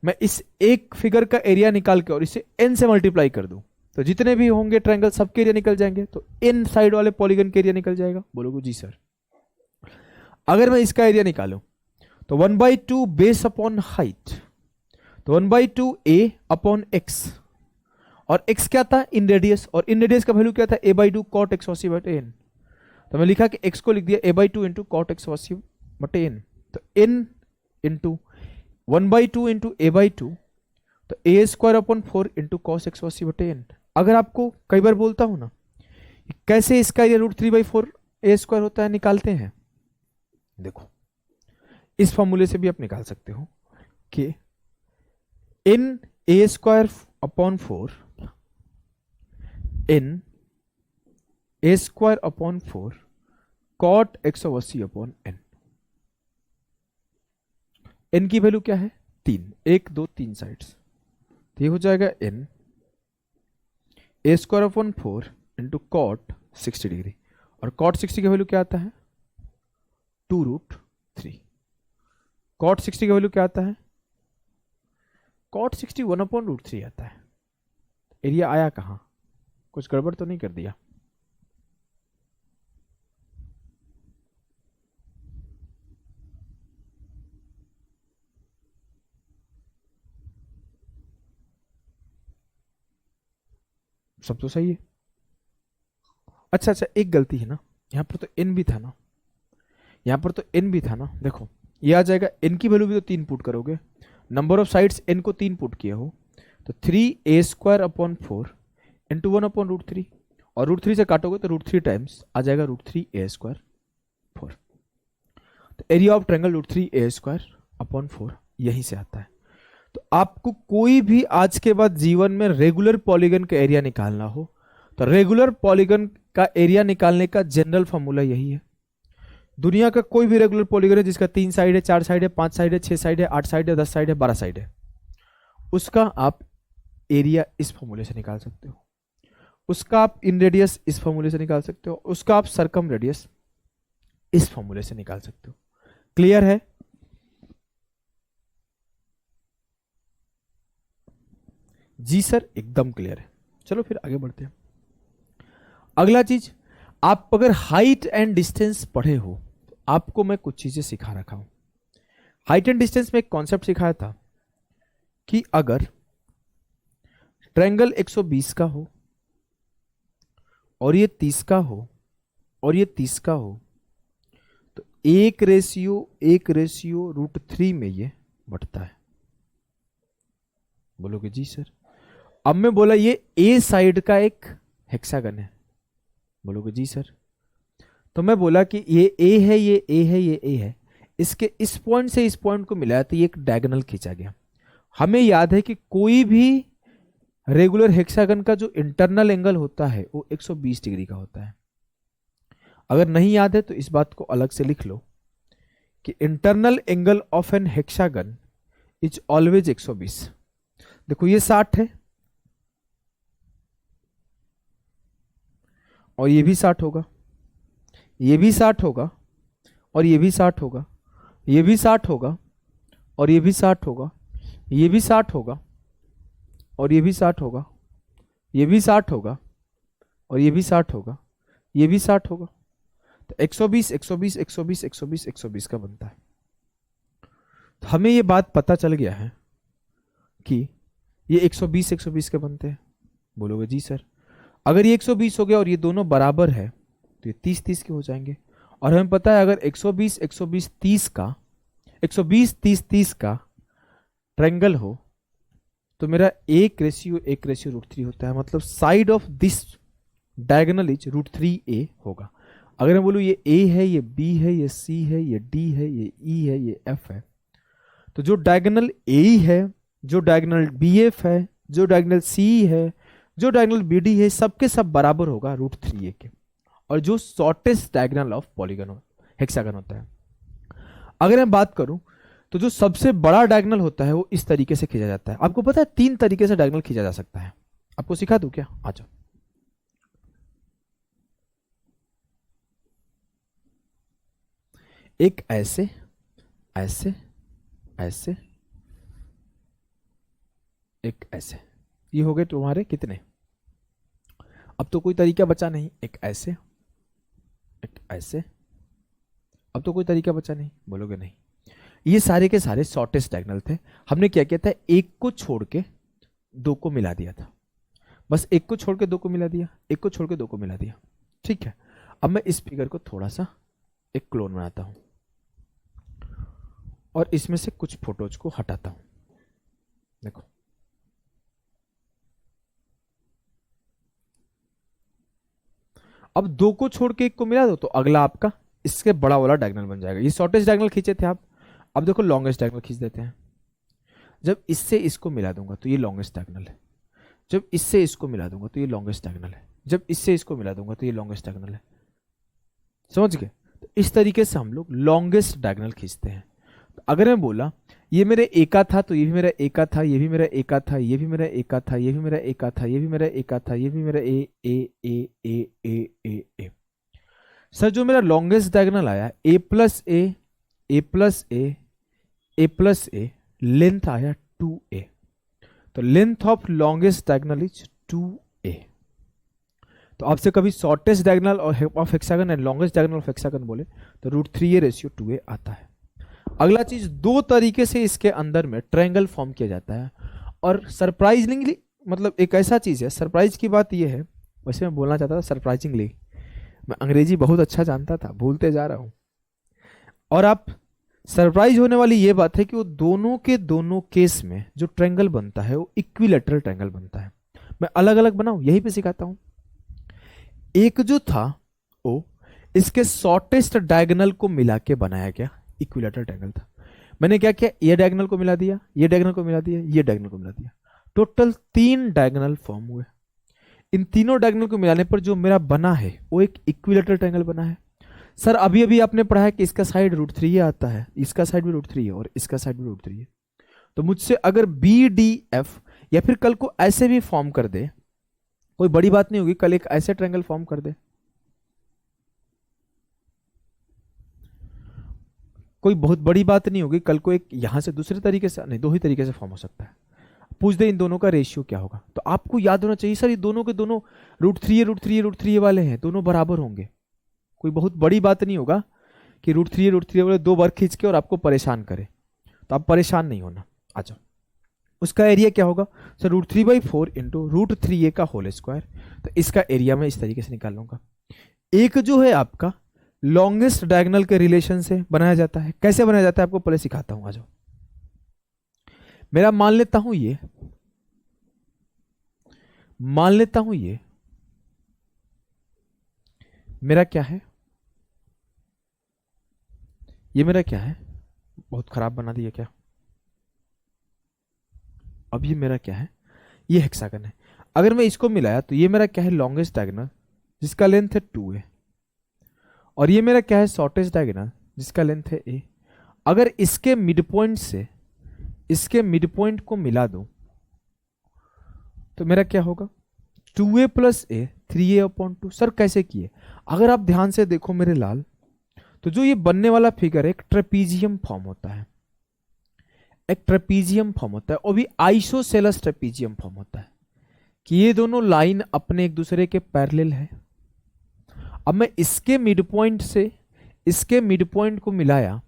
[SPEAKER 1] मैं इस एक फिगर का एरिया निकाल के और इसे n से मल्टीप्लाई कर दूं तो जितने भी होंगे ट्रायंगल सबके एरिया निकल जाएंगे, तो n साइड वाले पॉलीगन के एरिया निकल जाएगा। बोलोगे जी सर। अगर मैं इसका एरिया निकालूं तो 1/2 बेस अपॉन हाइट, तो 1/2 a अपॉन x, और x क्या था, इन रेडियस, और इन रेडियस का वैल्यू क्या था, a बाई 2 कॉट 180 बटे n। तो मैं लिखा कि x को लिख दिया a बाई 2 इंटू कॉट 180 बटे n, तो n into 1/2 into a by 2, तो a square upon 4 into cos 180 बटे n। अगर आपको कई बार बोलता हूं ना कैसे इसका एरिया √3/4 a स्क्वायर होता है, निकालते हैं, देखो इस फॉर्मूले से भी आप निकाल सकते हो कि n a square upon 4 n a square upon 4 cot 180 upon n। n की वैल्यू क्या है, 3, 1 2 3 साइड्स, तो ये हो जाएगा n a square upon 4 into cot 60 degree, और कॉट 60 की वैल्यू क्या आता है 2√3। कॉट 60 की वैल्यू क्या आता है, कॉट 60 1/√3 आता है। एरिया आया कहां, कुछ गड़बड़ तो नहीं कर दिया। सब तो सही है। अच्छा अच्छा, एक गलती है ना, यहां पर तो n भी था ना, यहां पर तो n भी था ना, देखो ये आ जाएगा, n की वैल्यू भी तो 3 पुट करोगे, नंबर ऑफ साइड्स n को 3 पुट किए हो, तो 3a स्क्वायर अपॉन 4 इंटू 1/√3, और √3 से काटोगे तो √3 टाइम्स आ जाएगा √3a स्क्वायर 4। तो area of triangle √3a square upon 4 यहीं से आता है। तो आपको कोई भी आज के बाद जीवन में रेगुलर पॉलीगन का एरिया निकालना हो तो रेगुलर पॉलीगन का एरिया निकालने का जनरल फॉर्मूला यही है। दुनिया का कोई भी रेगुलर पॉलीगन है जिसका 3 साइड है, 4 साइड है, 5 साइड है, 6 साइड है, 8 साइड है, 10 साइड है, 12 साइड है, उसका आप एरिया इस फॉर्मूले से निकाल सकते हो, उसका आप इन रेडियस इस फॉर्मूले से निकाल सकते हो, उसका आप सरकम रेडियस इस फॉर्मूले से निकाल सकते हो। क्लियर है, जी सर एकदम क्लियर है। चलो फिर आगे बढ़ते हैं। अगला चीज, आप अगर हाइट एंड डिस्टेंस पढ़े हो तो आपको मैं कुछ चीजें सिखा रखा हूं। हाइट एंड डिस्टेंस में एक कॉन्सेप्ट सिखाया था कि अगर ट्रायंगल 120 का हो और ये 30 का हो और ये 30 का हो तो 1:1:3 में ये बढ़ता है। बोलोगे जी सर। अब मैं बोला ये ए साइड का एक हेक्सागन है, बोलोगे जी सर। तो मैं बोला कि ये ए है, ये ए है, ये ए है, इसके इस पॉइंट से इस पॉइंट को मिलाया तो ये एक डायगोनल खींचा गया। हमें याद है कि कोई भी रेगुलर हेक्सागन का जो इंटरनल एंगल होता है वो 120 डिग्री का होता है। अगर नहीं याद है तो इस बात को अलग से लिख लो कि internal angle of an hexagon is always 120। देखो ये 60 है और ये भी 60 होगा, ये भी 60 होगा और ये भी 60 होगा, ये भी 60 होगा और ये भी 60 होगा, ये भी 60 होगा और ये भी 60 होगा, ये भी 60 होगा और ये भी 60 होगा, ये भी 60 होगा। तो 120 120 120 120 120 का बनता है। तो हमें ये बात पता चल गया है कि ये 120 120 के बनते हैं। बोलोगे जी सर। अगर ये 120 हो गया और ये दोनों बराबर है तो ये 30 30 के हो जाएंगे। और हमें पता है अगर 120 120 30 का 120 30 30 का ट्रायंगल हो तो मेरा 1:1:√3 होता है। मतलब side of this diagonal is √3a होगा। अगर मैं बोलूँ ये a है, ये b है, ये c है, ये d है, ये e है, ये f है, तो जो डायगोनल a है, जो डायगोनल bf है, जो डायगोनल c है, जो डायगोनल bd है, सबके सब बराबर होगा √3a के। और जो shortest diagonal of polygon hexagon होता है। अगर मैं बात करूं तो जो सबसे बड़ा डायगोनल होता है वो इस तरीके से खींचा जाता है। आपको पता है 3 तरीके से डायगोनल खींचा जा सकता है। आपको सिखा दूं क्या? आ जाओ। एक ऐसे, ऐसे, ऐसे, एक ऐसे, ये हो गए तुम्हारे कितने? अब तो कोई तरीका बचा नहीं। एक ऐसे, एक ऐसे, अब तो कोई तरीका बचा नहीं। बोलोगे नहीं। ये सारे के सारे शॉर्टेस्ट डायगोनल थे। हमने क्या किया था, एक को छोड़ के दो को मिला दिया था। बस एक को छोड़ के दो को मिला दिया, एक को छोड़ के दो को मिला दिया। ठीक है। अब मैं इस फिगर को थोड़ा सा एक क्लोन बनाता हूं और इसमें से कुछ फोटोज को हटाता हूं। देखो अब दो को छोड़ के एक को मिला दो तो अगला आपका इसके बड़ा वाला डायगोनल बन जाएगा। ये शॉर्टेस्ट डायगोनल खींचे थे आप। अब देखो लॉन्गेस्ट डायगोनल खींच देते हैं। जब इससे इसको मिला दूंगा तो ये लॉन्गेस्ट डायगोनल है। जब इससे इसको मिला दूंगा तो ये लॉन्गेस्ट डायगोनल है। जब इससे इसको मिला दूंगा तो ये लॉन्गेस्ट डायगोनल है। समझ गए? तो इस तरीके से हम लोग लॉन्गेस्ट डायगोनल खींचते हैं। तो अगर मैं बोला ये मेरे ए का था तो ये भी मेरा ए का था, ये भी मेरा ए का था, ये भी मेरा ए का था, ये भी मेरा ए का था, ये भी मेरा ए का था, ये भी मेरा ए ए ए ए ए ए ए। सर जो मेरा लॉन्गेस्ट डायगोनल आया ए प्लस ए, ए प्लस ए, ए प्लस ए, लेंथ आया 2a। तो length of longest diagonal is 2a। तो आपसे कभी shortest diagonal of hexagon and longest diagonal of hexagon बोले तो √3a/2a आता है। अगला चीज, दो तरीके से इसके अंदर में ट्रायंगल फॉर्म किया जाता है। और सरप्राइजिंगली, मतलब एक ऐसा चीज है, सरप्राइज की बात यह है, वैसे मैं बोलना चाहता था सरप्राइजिंगली, मैं अंग्रेजी बहुत अच्छा जानता था, भूलते जा रहा हूं। और आप सरप्राइज होने वाली ये बात है कि वो दोनों के दोनों केस में जो ट्रायंगल बनता है वो इक्विलैटरल ट्रायंगल बनता है। मैं अलग अलग बनाऊं यहीं पे सिखाता हूं। एक जो था वो इसके शॉर्टेस्ट डायगोनल को मिला के बनाया गया इक्विलैटरल ट्रायंगल था। मैंने क्या किया, ये डायगोनल को मिला दिया, ये डायगोनल को मिला दिया, ये डायगोनल को मिला दिया। टोटल 3 डायगोनल फॉर्म हुए। इन तीनों डायगोनल को मिलाने पर जो मेरा बना है वो एक इक्विलैटरल ट्रायंगल बना है। सर अभी अभी आपने पढ़ा है कि इसका साइड √3 आता है, इसका साइड भी √3 है और इसका साइड भी √3 है। तो मुझसे अगर BDF या फिर कल को ऐसे भी फॉर्म कर दे, कोई बड़ी बात नहीं होगी, कल एक ऐसे ट्रायंगल फॉर्म कर दे, कोई बहुत बड़ी बात नहीं होगी। कल को एक यहां से दूसरे तरीके से, नहीं, दो ही तरीके से फॉर्म हो सकता है। पूछ दे इन दोनों का रेशियो क्या होगा, तो आपको याद होना चाहिए सर ये दोनों के दोनों √3 वाले हैं, दोनों बराबर होंगे। कोई बहुत बड़ी बात नहीं होगा कि √3 वाले दो बार खींच के और आपको परेशान करे, तो आप परेशान नहीं होना। अच्छा, उसका एरिया क्या होगा सर? √3/4 इंटू √3a का होल स्क्वायर। तो इसका एरिया मैं इस तरीके से निकाल लूंगा। एक जो है आपका लॉन्गेस्ट डायगोनल के रिलेशन से बनाया जाता है। कैसे बनाया जाता है आपको पहले सिखाता हूं। आ जाओ। मेरा मान लेता हूं ये मान लेता हूं ये मेरा क्या है, ये मेरा क्या है, बहुत खराब बना दिया क्या। अब ये मेरा क्या है, ये हेक्सागन है। अगर मैं इसको मिलाया तो ये मेरा क्या है, लॉन्गेस्ट डायगोनल जिसका लेंथ है 2a, और ये मेरा क्या है, शॉर्टेस्ट डायगोनल जिसका लेंथ है a। अगर इसके मिड पॉइंट से इसके मिड पॉइंट को मिला दूं तो मेरा क्या होगा, 2a प्लस ए 3a अपॉन 2। सर कैसे किए, अगर आप ध्यान से देखो मेरे लाल, तो जो ये बनने वाला फिगर है एक ट्रेपीजियम फॉर्म होता है, एक ट्रेपीजियम फॉर्म होता है, और भी आइसोसेलस ट्रेपीजियम फॉर्म होता है कि ये दोनों लाइन अपने एक दूसरे के पैरेलल है। अब मैं इसके मिड पॉइंट से इसके मिड पॉइंट को मिलाया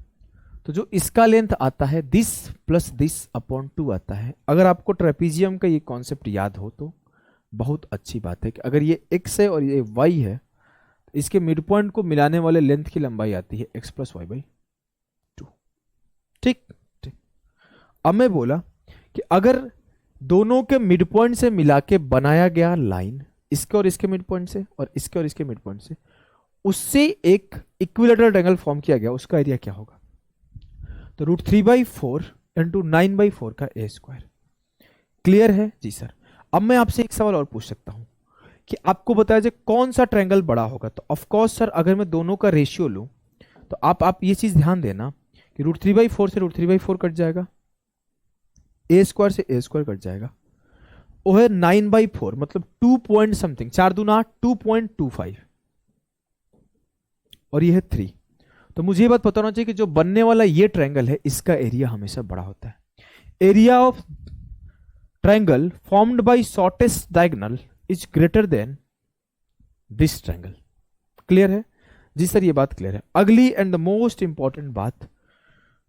[SPEAKER 1] तो जो इसका लेंथ आता है दिस प्लस दिस अपॉन 2 आता है। अगर आपको ट्रेपीजियम का ये कॉन्सेप्ट याद हो तो बहुत अच्छी बात है कि अगर ये x है और ये y है तो इसके मिड पॉइंट को मिलाने वाले लेंथ की लंबाई आती है x प्लस वाई बाई 2। ठीक ठीक। अब मैं बोला कि अगर दोनों के मिड पॉइंट से मिला के बनाया गया लाइन, इसके और इसके मिड पॉइंट से और इसके और इसके मिड पॉइंट से, उससे एक इक्विलेटरल ट्रायंगल फॉर्म किया गया, उसका एरिया क्या होगा, तो √3/4 इंटू 9/4 का ए स्क्वायर। क्लियर है जी सर। अब मैं आपसे एक सवाल और पूछ सकता हूं कि आपको बताया जाए कौन सा ट्रायंगल बड़ा होगा, तो ऑफ कोर्स सर अगर मैं दोनों का रेशियो लूं तो आप ये चीज ध्यान देना कि √3/4 से √3/4 कट जाएगा, ए स्क्वायर से ए स्क्वायर कट जाएगा, वो है 9/4 मतलब 2 पॉइंट समथिंग, 4 दूना 2.25, और ये है 3। तो मुझे ये बात पता होना चाहिए कि जो बनने वाला ये ट्रायंगल है इसका एरिया हमेशा बड़ा होता है। Area of triangle formed by shortest diagonal is greater than this triangle. Clear है जी सर, ये बात क्लियर है। अगली एंड द मोस्ट इंपॉर्टेंट बात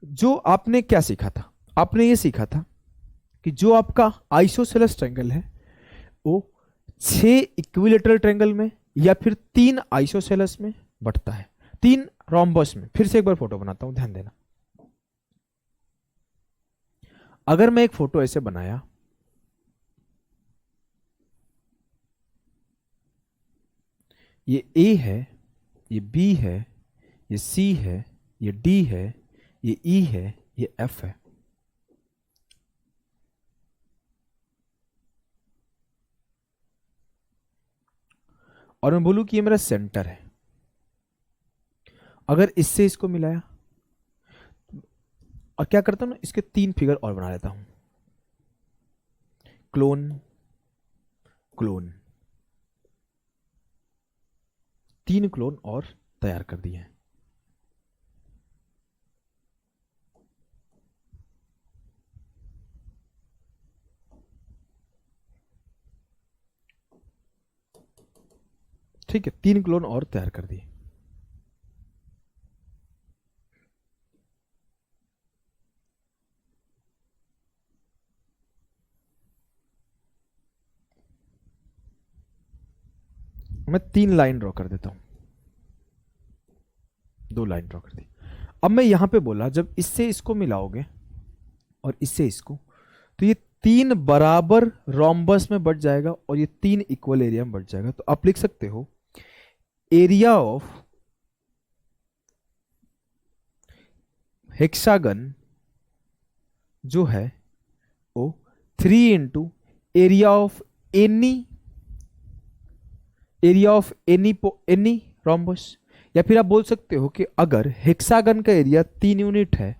[SPEAKER 1] जो आपने क्या सीखा था, आपने ये सीखा था कि जो आपका आइसोसेलेस ट्रायंगल है वो 6 इक्विलेटरल ट्रायंगल में या फिर 3 आइसोसेलेस में बंटता है, 3 रोम्बस में। फिर से एक बार फोटो बनाता हूं, ध्यान देना। अगर मैं एक फोटो ऐसे बनाया, ये ए है, ये बी है, ये सी है, ये डी है, ये ई है, ये एफ है। और मैं बोलूं कि ये मेरा सेंटर है। अगर इससे इसको मिलाया और क्या करता हूं ना, इसके 3 फिगर और बना लेता हूं, क्लोन क्लोन, 3 क्लोन और तैयार कर दिए हैं। ठीक है, 3 क्लोन और तैयार कर दिए। मैं 3 लाइन ड्रॉ कर देता हूं, 2 लाइन ड्रॉ कर दी। अब मैं यहां पे बोला जब इससे इसको मिलाओगे और इससे इसको, तो ये 3 बराबर रोम्बस में बट जाएगा और ये 3 इक्वल एरिया में बट जाएगा। तो आप लिख सकते हो एरिया ऑफ हेक्सागन जो है वो 3 into area of any rhombus. या फिर आप बोल सकते हो कि अगर हेक्सागन का एरिया 3 यूनिट है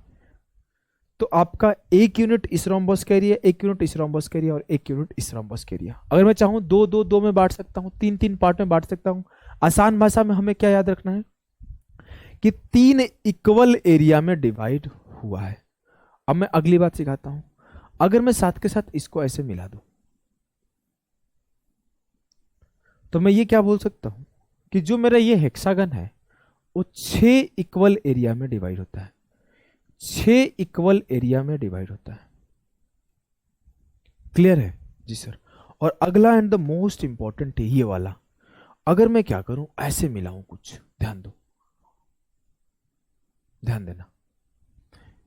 [SPEAKER 1] तो आपका 1 यूनिट इस रोम्बस का एरिया, 1 यूनिट इस रोम्बस का एरिया और 1 यूनिट इस रोम्बस का एरिया। अगर मैं चाहूं 2 में बांट सकता हूं, 3 पार्ट में बांट सकता हूं। आसान भाषा में हमें क्या याद रखना है कि 3 इक्वल एरिया में डिवाइड हुआ है। अब मैं अगली बात सिखाता हूं, अगर मैं साथ के साथ इसको ऐसे मिला दूं तो मैं ये क्या बोल सकता हूं कि जो मेरा ये हेक्सागन है वो 6 इक्वल एरिया में डिवाइड होता है, 6 इक्वल एरिया में डिवाइड होता है। क्लियर है जी सर। और अगला एंड द मोस्ट इंपॉर्टेंट है ये वाला, अगर मैं क्या करूं ऐसे मिलाऊं कुछ, ध्यान दो, ध्यान देना,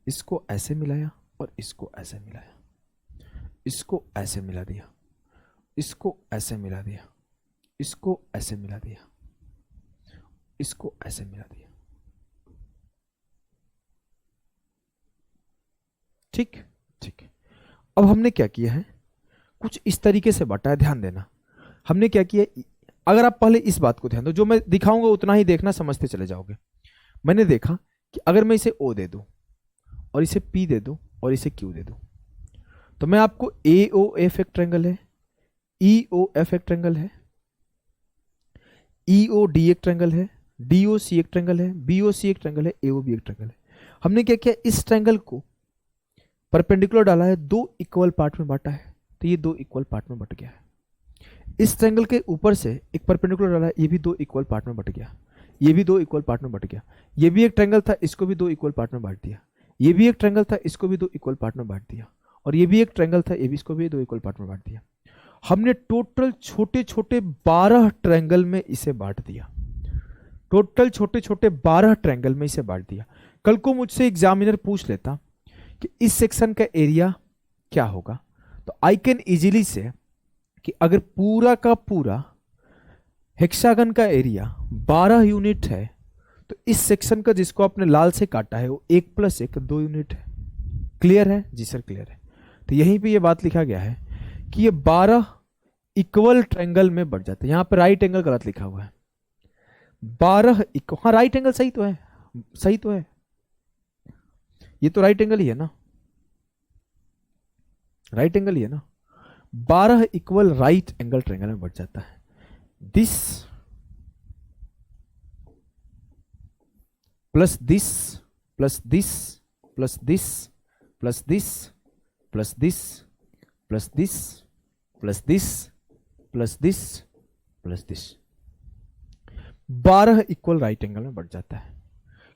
[SPEAKER 1] इसको ऐसे मिलाया और इसको ऐसे मिलाया, इसको ऐसे मिला दिया इसको ऐसे मिला दिया, इसको ऐसे मिला दिया, इसको ऐसे मिला दिया। ठीक ठीक है। अब हमने क्या किया है, कुछ इस तरीके से बांटा है, ध्यान देना। हमने क्या किया, अगर आप पहले इस बात को ध्यान दो, जो मैं दिखाऊंगा उतना ही देखना, समझते चले जाओगे। मैंने देखा कि अगर मैं इसे O दे दूं और इसे P दे दूं और इसे Q दे दूं, तो मैं आपको AOF एक ट्रायंगल है, EOF एक ट्रायंगल है, EOD एक ट्रायंगल है, DOC एक ट्रायंगल है, BOC एक ट्रायंगल है, AOB एक ट्रायंगल है। हमने क्या किया, इस ट्रायंगल को परपेंडिकुलर डाला है, दो इक्वल पार्ट में बांटा है, तो ये दो इक्वल पार्ट में बट गया है। इस ट्रायंगल के ऊपर से एक परपेंडिकुलर डाला है, ये भी दो इक्वल पार्ट में बट गया, ये भी दो इक्वल पार्ट में बट गया। ये भी एक ट्रायंगल था, इसको भी दो इक्वल पार्ट में बांट दिया। ये भी एक ट्रायंगल था, इसको भी दो इक्वल पार्ट में बांट दिया। और ये भी एक ट्रायंगल था, ये भी, इसको भी दो इक्वल पार्ट में बांट दिया। हमने टोटल छोटे छोटे 12 ट्रायंगल में इसे बांट दिया, टोटल छोटे छोटे 12 ट्रायंगल में इसे बांट दिया। कल को मुझसे एग्जामिनर पूछ लेता कि इस सेक्शन का एरिया क्या होगा, तो आई कैन इजीली से कि अगर पूरा का पूरा हेक्सागन का एरिया 12 यूनिट है, तो इस सेक्शन का जिसको आपने लाल से काटा है वो 1 + 1 2 यूनिट है। क्लियर है? जी सर क्लियर है। तो यहीं पे ये बात लिखा गया है कि ये 12 इक्वल ट्रायंगल में बढ़ जाते हैं। यहां पर राइट एंगल गलत लिखा हुआ है, 12 इक्वल, हाँ राइट एंगल सही तो है, सही तो है, ये तो राइट एंगल ही है ना, राइट एंगल ही है ना। 12 इक्वल राइट एंगल ट्रायंगल में बढ़ जाता है। This plus this plus this plus this plus this plus this plus this plus this plus this plus this, 12 equal right angle में बढ़ जाता है।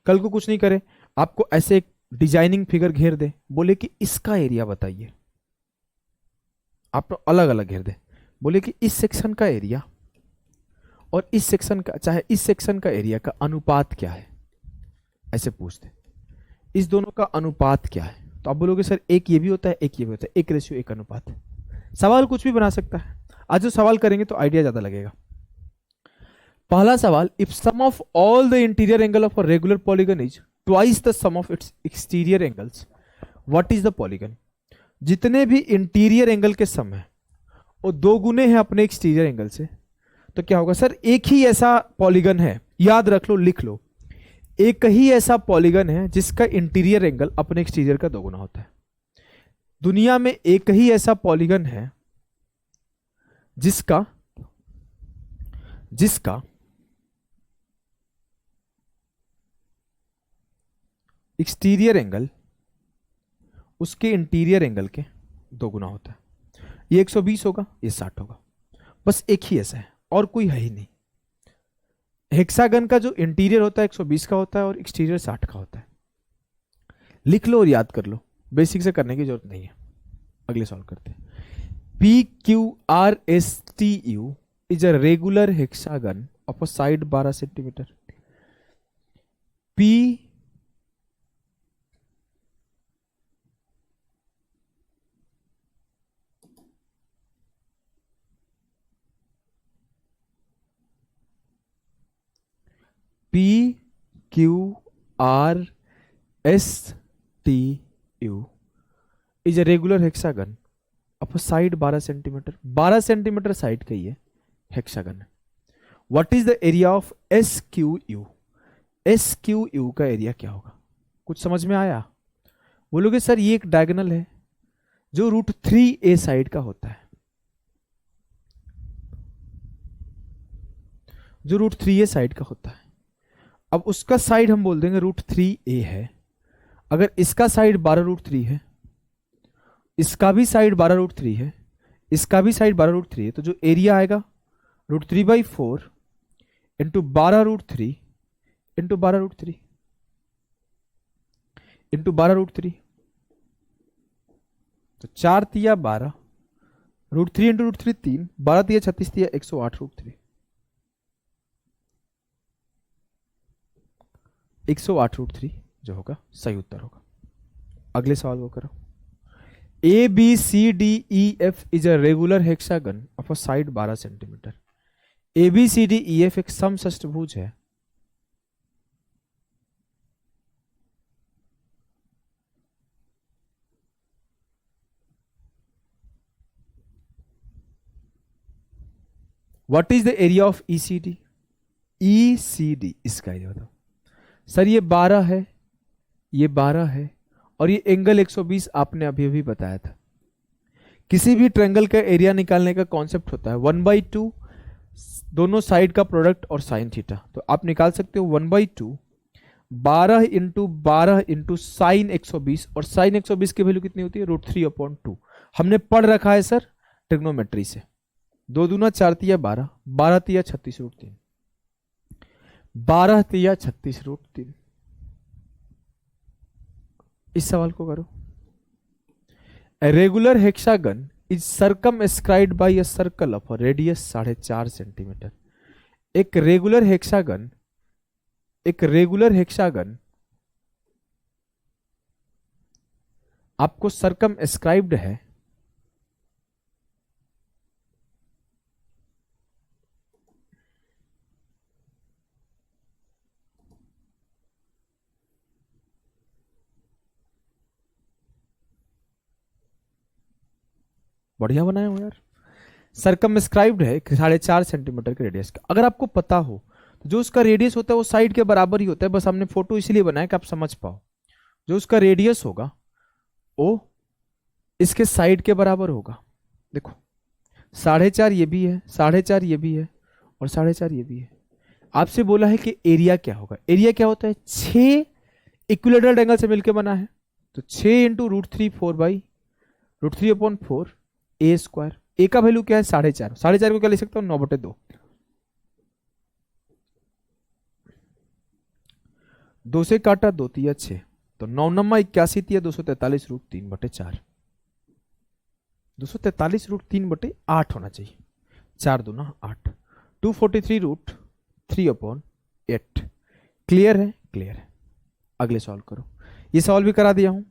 [SPEAKER 1] कल को कुछ नहीं करे, आपको ऐसे एक डिजाइनिंग फिगर घेर दे, बोले कि इसका एरिया बताइए, आप अलग अलग घेर दे, बोले कि इस सेक्शन का एरिया और इस सेक्शन का, चाहे इस सेक्शन का एरिया का अनुपात क्या है, ऐसे पूछते, इस दोनों का अनुपात क्या है, तो आप बोलोगे सर एक ये भी होता है, एक ये भी होता है, 1:1 अनुपात। सवाल कुछ भी बना सकता है। आज जो सवाल करेंगे तो आइडिया ज्यादा लगेगा। पहला सवाल, if sum of all the interior angle of a regular polygon is twice the sum of its exterior angles, what is the polygon. जितने भी इंटीरियर एंगल के सम है वो 2 गुने हैं अपने एक्सटीरियर एंगल से, तो क्या होगा सर, एक ही ऐसा पॉलीगन है, याद रख लो, लिख लो, एक ही ऐसा पॉलीगन है जिसका इंटीरियर एंगल अपने एक्सटीरियर का 2 गुना होता है। दुनिया में एक ही ऐसा पॉलीगन है जिसका एक्सटीरियर एंगल उसके इंटीरियर एंगल के 2 गुना होता है। ये 120 होगा, ये 60 होगा, बस एक ही ऐसा है और कोई है ही नहीं। हेक्सागन का जो इंटीरियर होता है 120 का होता है और एक्सटीरियर 60 का होता है। लिख लो और याद कर लो, बेसिक से करने की जरूरत नहीं है। अगले सॉल्व करते हैं। PQRSTU is a regular hexagon of a side 12 centimetre. P PQRSTU is a regular hexagon of a side 12 centimetre. 12 centimetre side का ये हेक्सागन है। What is the area of SQU। SQU का एरिया क्या होगा, कुछ समझ में आया? बोलोगे सर ये एक डायगोनल है जो √3a साइड का होता है, जो √3a साइड का होता है। अब उसका साइड हम बोल देंगे √3a है। अगर इसका साइड 12√3 है, इसका भी साइड 12√3 है, इसका भी साइड 12√3 है, तो जो एरिया आएगा √3/4 इंटू 12√3 इंटू 12√3 इंटू 12√3, तो 4 तिया 12, √3 इंटू √3 3, 12 तिया 36 तिया 108 √3, 108 √3 जो होगा सही उत्तर होगा। अगले सवाल को करो। A B C D E F is a regular hexagon of a side 12 centimetre. A B C D E F एक समषष्टभुज है। What is the area of E C D? E C D इसका area बताओ। Sir ये 12 है, ये 12 है, और ये एंगल 120 आपने अभी अभी बताया था। किसी भी ट्रायंगल का एरिया निकालने का कॉन्सेप्ट होता है 1/2 दोनों साइड का प्रोडक्ट और साइन थीटा। तो आप निकाल सकते हो 1/2 12 इंटू साइन 120, और साइन 120 की वैल्यू कितनी होती है? √3/2। हमने पढ़ रखा है सर ट्रिग्नोमेट्री से। 2 दूना 4 तिया 12, 12 तिया 36 √3, 12 तिया 36 √3। इस सवाल को करो। A regular hexagon is circumscribed by a circle of a radius 4.5 centimetre. एक रेगुलर हेक्सागन आपको सर्कमस्क्राइब्ड है बढ़िया बनाया हो यार। सर्कमस्क्राइब्ड है 4.5 सेंटीमीटर के रेडियस का। अगर आपको पता हो तो जो उसका रेडियस होता है वो साइड के बराबर ही होता है। बस हमने फोटो इसलिए बनाया कि आप समझ पाओ। जो उसका रेडियस होगा वो इसके साइड के बराबर होगा। देखो 4.5 ये भी है, 4.5 ये भी है, और 4.5 ये भी है। आपसे बोला है कि एरिया क्या होगा। एरिया क्या होता है? 6 इक्विलेटरल एंगल से मिलकर बना है। तो 6 इंटू √3 √3/4 ए स्क्वायर। ए का वैल्यू क्या है? 4.5। 4.5 को क्या लिख सकता हूं? 9/2। 2 से काटा 2 तिया 6, तो 9 नमा 81 तिया 243 √3/4। 243 √3/8 होना चाहिए। 4 दूना 8, 243 √3/8। क्लियर है? क्लियर है। अगले सवाल करो। ये सवाल भी करा दिया हूं।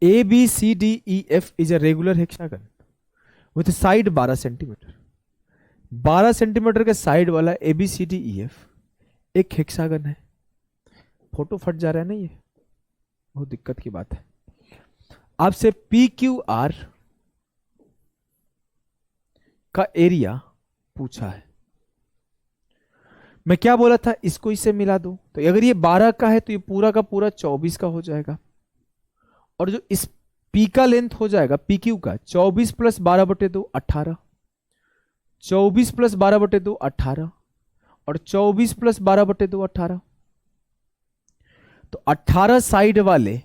[SPEAKER 1] A B C D E F is a regular hexagon with side 12 centimetre. 12 centimetre के साइड वाला A B C D E F एक हेक्सागन है। फोटो फट जा रहा है ना, ये बहुत दिक्कत की बात है। आपसे पी क्यू आर का एरिया पूछा है। मैं क्या बोला था? इसको इससे मिला दो। तो अगर ये 12 का है तो ये पूरा का पूरा 24 का हो जाएगा। और जो इस पी का लेंथ हो जाएगा पी क्यू का 24 + 12/2 18, 24 + 12/2 18, और 24 + 12/2 18। तो 18 साइड वाले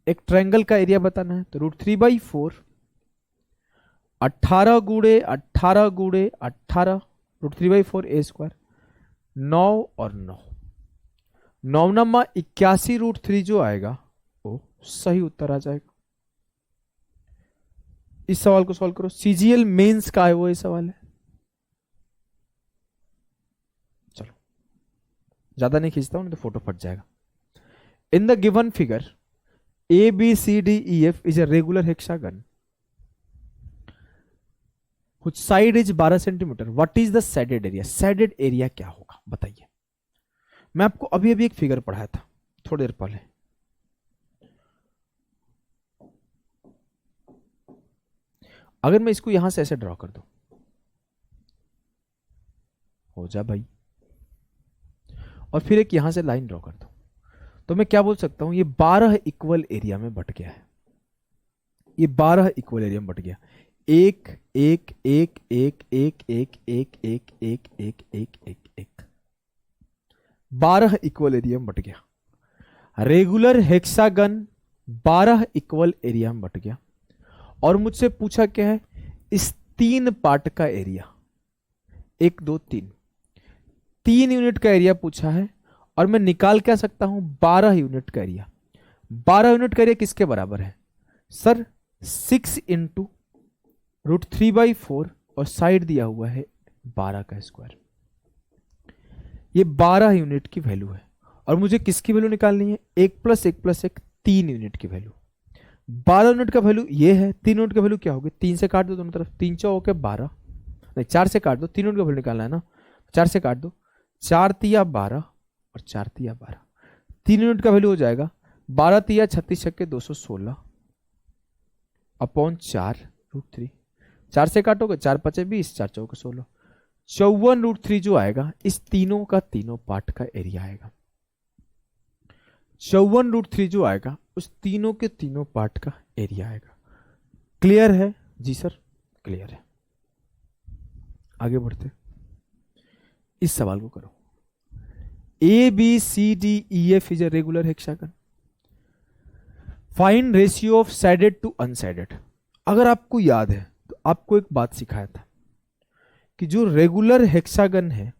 [SPEAKER 1] एक ट्रायंगल का एरिया बताना है। तो √3/4 18 गुणे 18 गुणे 18 √3/4 ए स्क्वायर। 9 और 9, 9 नमा 81 √3 जो आएगा वो सही उत्तर आ जाएगा। इस सवाल को सॉल्व करो। सीजीएल मेंस का है वो ये सवाल है। चलो ज्यादा नहीं खींचता हूं, नहीं तो फोटो फट जाएगा। In the given figure A B C D E F is a regular hexagon which side is 12 centimetre. What is the shaded area? Shaded area क्या होगा बताइए। मैं आपको अभी अभी एक फिगर पढ़ाया था थोड़ी देर पहले। अगर मैं इसको यहां से ऐसे ड्रॉ कर दूं, हो जा भाई, और फिर एक यहां से लाइन ड्रॉ कर दूं, तो मैं क्या बोल सकता हूं? ये 12 इक्वल एरिया में बट गया है। ये 12 इक्वल एरिया में बट गया। 1 1 1 1 1 1 1 1 1 1 1 1 1 12 इक्वल एरिया में बट गया। रेगुलर हेक्सागन 12 इक्वल एरिया में बट गया। और मुझसे पूछा क्या है? इस 3 पार्ट का एरिया, 1 2 3, 3 यूनिट का एरिया पूछा है। और मैं निकाल क्या सकता हूं? 12 यूनिट का एरिया। 12 यूनिट का एरिया किसके बराबर है सर? 6 इंटू √3/4, और साइड दिया हुआ है 12 का स्क्वायर। ये 12 यूनिट की वैल्यू है। और मुझे किसकी वैल्यू निकालनी है? 1 + 1 + 1 3 यूनिट की वैल्यू। 12 यूनिट का वैल्यू ये है, 3 यूनिट का वैल्यू क्या होगी, 3 से काट दो दोनों तरफ, 3 चौ होके 12, नहीं 4 से काट दो, 3 यूनिट का वैल्यू निकालना है ना, 4 से काट दो, 4 तिया 12 और 4 तिया 12, 3 यूनिट का वैल्यू हो जाएगा 12 तिया 36 छक्के 216 अपॉन 4√3, 4 से काटोगे 4 पचे 20, 4 चौके 16, 54√3 जो आएगा इस तीनों का तीनों पार्ट का एरिया आएगा। 54√3 जो आएगा उस तीनों के तीनों पार्ट का एरिया आएगा। क्लियर है जी सर? क्लियर है। आगे बढ़ते, इस सवाल को करो। A B C D E F is a regular hexagon, find ratio of shaded to unshaded. अगर आपको याद है तो आपको एक बात सिखाया था कि जो रेगुलर हेक्सागन है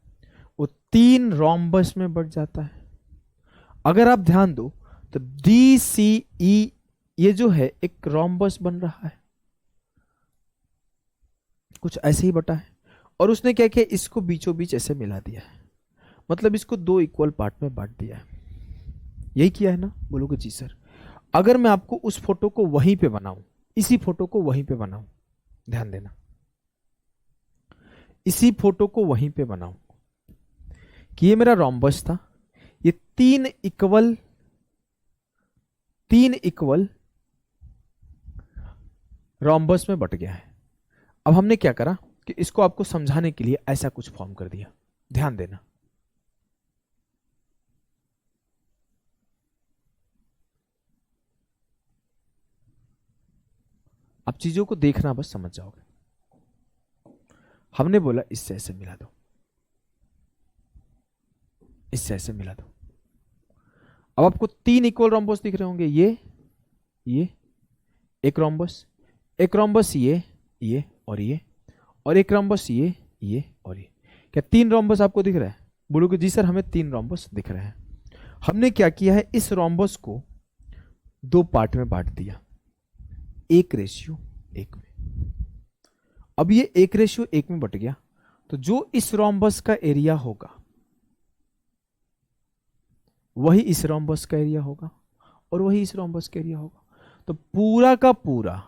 [SPEAKER 1] वो 3 रोम्बस में बढ़ जाता है। अगर आप ध्यान दो तो डी सी ई ये जो है एक रोम्बस बन रहा है, कुछ ऐसे ही बटा है, और उसने क्या किया, इसको बीचों बीच ऐसे मिला दिया है, मतलब इसको 2 इक्वल पार्ट में बांट दिया है। यही किया है ना? बोलोगे जी सर। अगर मैं आपको उस फोटो को वहीं पे बनाऊं, इसी फोटो को वहीं पे बनाऊं, ध्यान देना, इसी फोटो को वहीं पे बनाऊं कि ये मेरा रोम्बस था, ये 3 इक्वल रोम्बस में बट गया है। अब हमने क्या करा कि इसको आपको समझाने के लिए ऐसा कुछ फॉर्म कर दिया, ध्यान देना। आप चीजों को देखना, बस समझ जाओगे। हमने बोला इससे ऐसे मिला दो, इससे ऐसे मिला दो। अब आपको 3 इक्वल रोम्बस दिख रहे होंगे, ये एक रोम्बस, एक रोम्बस ये और एक रोम्बस ये और ये। क्या 3 रोम्बस आपको दिख रहा है? बोलोगे जी सर हमें 3 रोम्बस दिख रहे हैं। हमने क्या किया है, इस रोम्बस को 2 पार्ट में बांट दिया, 1:1 में। अब ये 1:1 में बट गया, तो जो इस रोम्बस का एरिया होगा वही इस रोम्बस का एरिया होगा और वही इस रोम्बस का एरिया होगा। तो पूरा का पूरा,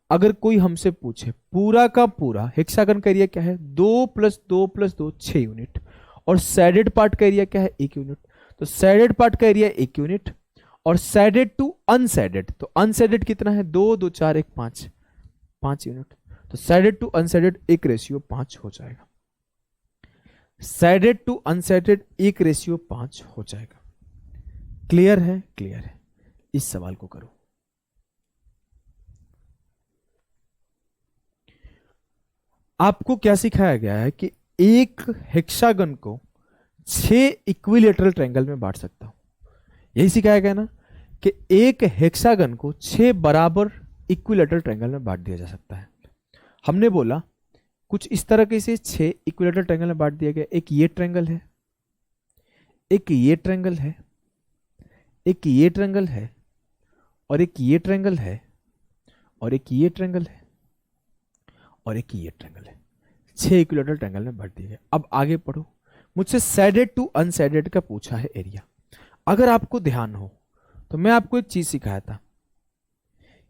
[SPEAKER 1] अगर कोई हमसे पूछे पूरा का पूरा हेक्सागन का एरिया क्या है, 2 + 2 + 2 6 यूनिट, और सैडेड पार्ट का एरिया क्या है, 1 यूनिट। तो सैडेड पार्ट का एरिया 1 यूनिट, और सैडेड टू अनसैडेड, तो अनसैडेड कितना है, 2 2 4 1 5 यूनिट। तो सैडेड टू अनसैडेड 1:5 हो जाएगा, सैडेड टू अनसैडेड 1:5 हो जाएगा। क्लियर है? क्लियर है। इस सवाल को करो। आपको क्या सिखाया गया है कि एक हेक्सागन को 6 इक्विलेटरल ट्रायंगल में बांट सकता हूं। यही सिखाया गया ना कि एक हेक्सागन को 6 बराबर इक्विलेटरल ट्रायंगल में बांट दिया जा सकता है। हमने बोला कुछ इस तरह के से 6 इक्विलेटरल ट्रायंगल में बांट दिया गया। एक ये ट्रायंगल है, एक ये ट्रायंगल है, एक ये ट्रायंगल है, और एक ये ट्रायंगल है, और एक ये ट्रायंगल है, और एक ये ट्रायंगल है। 6 इक्विलेटरल ट्रायंगल में बांट दिया गया। अब आगे पढ़ो। मुझसे सैडेड टू अनसैडेड का पूछा है एरिया। अगर आपको ध्यान हो तो मैं आपको एक चीज सिखाया था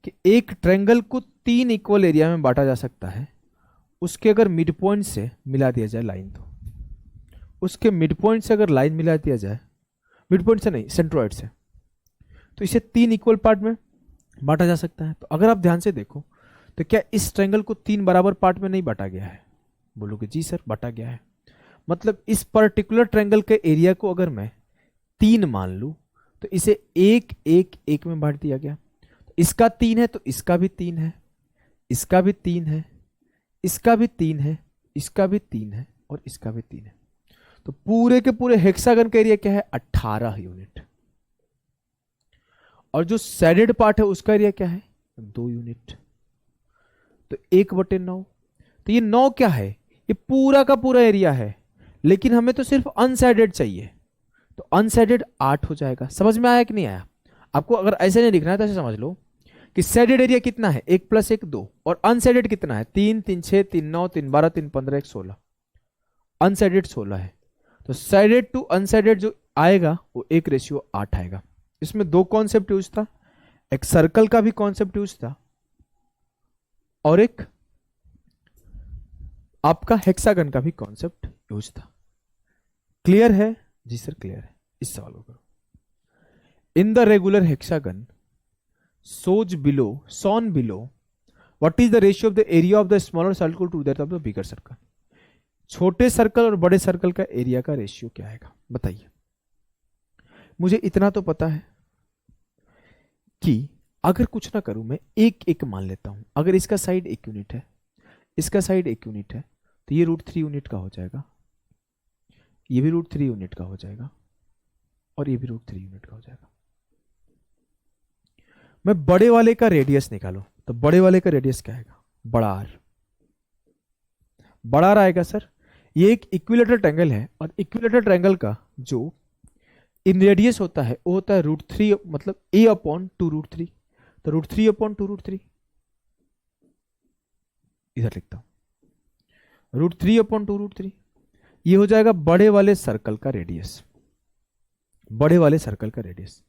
[SPEAKER 1] कि एक ट्रायंगल को 3 इक्वल एरिया में बांटा जा सकता है। उसके अगर मिड पॉइंट से मिला दिया जाए लाइन, तो उसके मिड पॉइंट से अगर लाइन मिला दिया जाए, मिड पॉइंट से नहीं सेंट्रोइड से, तो इसे 3 इक्वल पार्ट में बांटा जा सकता है। तो अगर आप ध्यान से देखो तो क्या इस ट्रायंगल को 3 बराबर पार्ट में नहीं बांटा गया है? बोलोगे जी सर बांटा गया है। मतलब इस पर्टिकुलर ट्रायंगल के एरिया को अगर मैं 3 मान लूं तो इसे 1 1 1 में बांट दिया गया। तो इसका 3 है तो इसका भी 3 है, इसका भी 3 है, इसका भी 3 है, इसका भी 3 है, और इसका भी 3 है। तो पूरे के पूरे हेक्सागन का एरिया क्या है, 18 यूनिट। और जो सैडेड पार्ट है उसका एरिया क्या है, 2 यूनिट। तो 1/9। तो ये 9 क्या है, ये पूरा का पूरा एरिया है, लेकिन हमें तो सिर्फ अनसैडेड चाहिए। तो अनसैडेड 8 हो जाएगा। समझ में आया कि नहीं आया? आपको अगर ऐसे नहीं लिखना है तो ऐसे समझ लो कि सैडेड एरिया कितना है, 1 + 1 2, और अनसैडेड कितना है, 3 3 6 3 9 3 12 3 15 1 16। अनसैडेड 16 है। तो सैडेड टू अनसैडेड जो आएगा वो 1:8 आएगा। इसमें 2 कॉन्सेप्ट यूज था। एक सर्कल का भी कॉन्सेप्ट यूज था और एक आपका हेक्सागन का भी कॉन्सेप्ट यूज था। क्लियर है? जी सर क्लियर है। इस सवाल को करो। In the regular hexagon shown below what is the ratio of the area of the smaller circle to that of the bigger circle? छोटे सर्कल और बड़े सर्कल का एरिया का रेशियो क्या आएगा बताइए। मुझे इतना तो पता है कि अगर कुछ ना करूं मैं एक एक मान लेता हूं। अगर इसका साइड 1 यूनिट है, इसका साइड 1 यूनिट है, तो ये √3 यूनिट का हो जाएगा, ये भी √3 यूनिट का हो जाएगा और ये भी √3 यूनिट का हो जाएगा। मैं बड़े वाले का रेडियस निकालूं तो बड़े वाले का रेडियस क्या आएगा? बड़ा आर। बड़ा आर आएगा सर। ये एक इक्विलेटरल ट्रायंगल है और इक्विलेटरल ट्रायंगल का जो इन रेडियस होता है वो होता है √3 मतलब a/2√3। तो √3/2√3 इधर लिखता हूं √3/2√3। ये हो जाएगा बड़े वाले सर्कल का रेडियस। बड़े वाले सर्कल का रेडियस।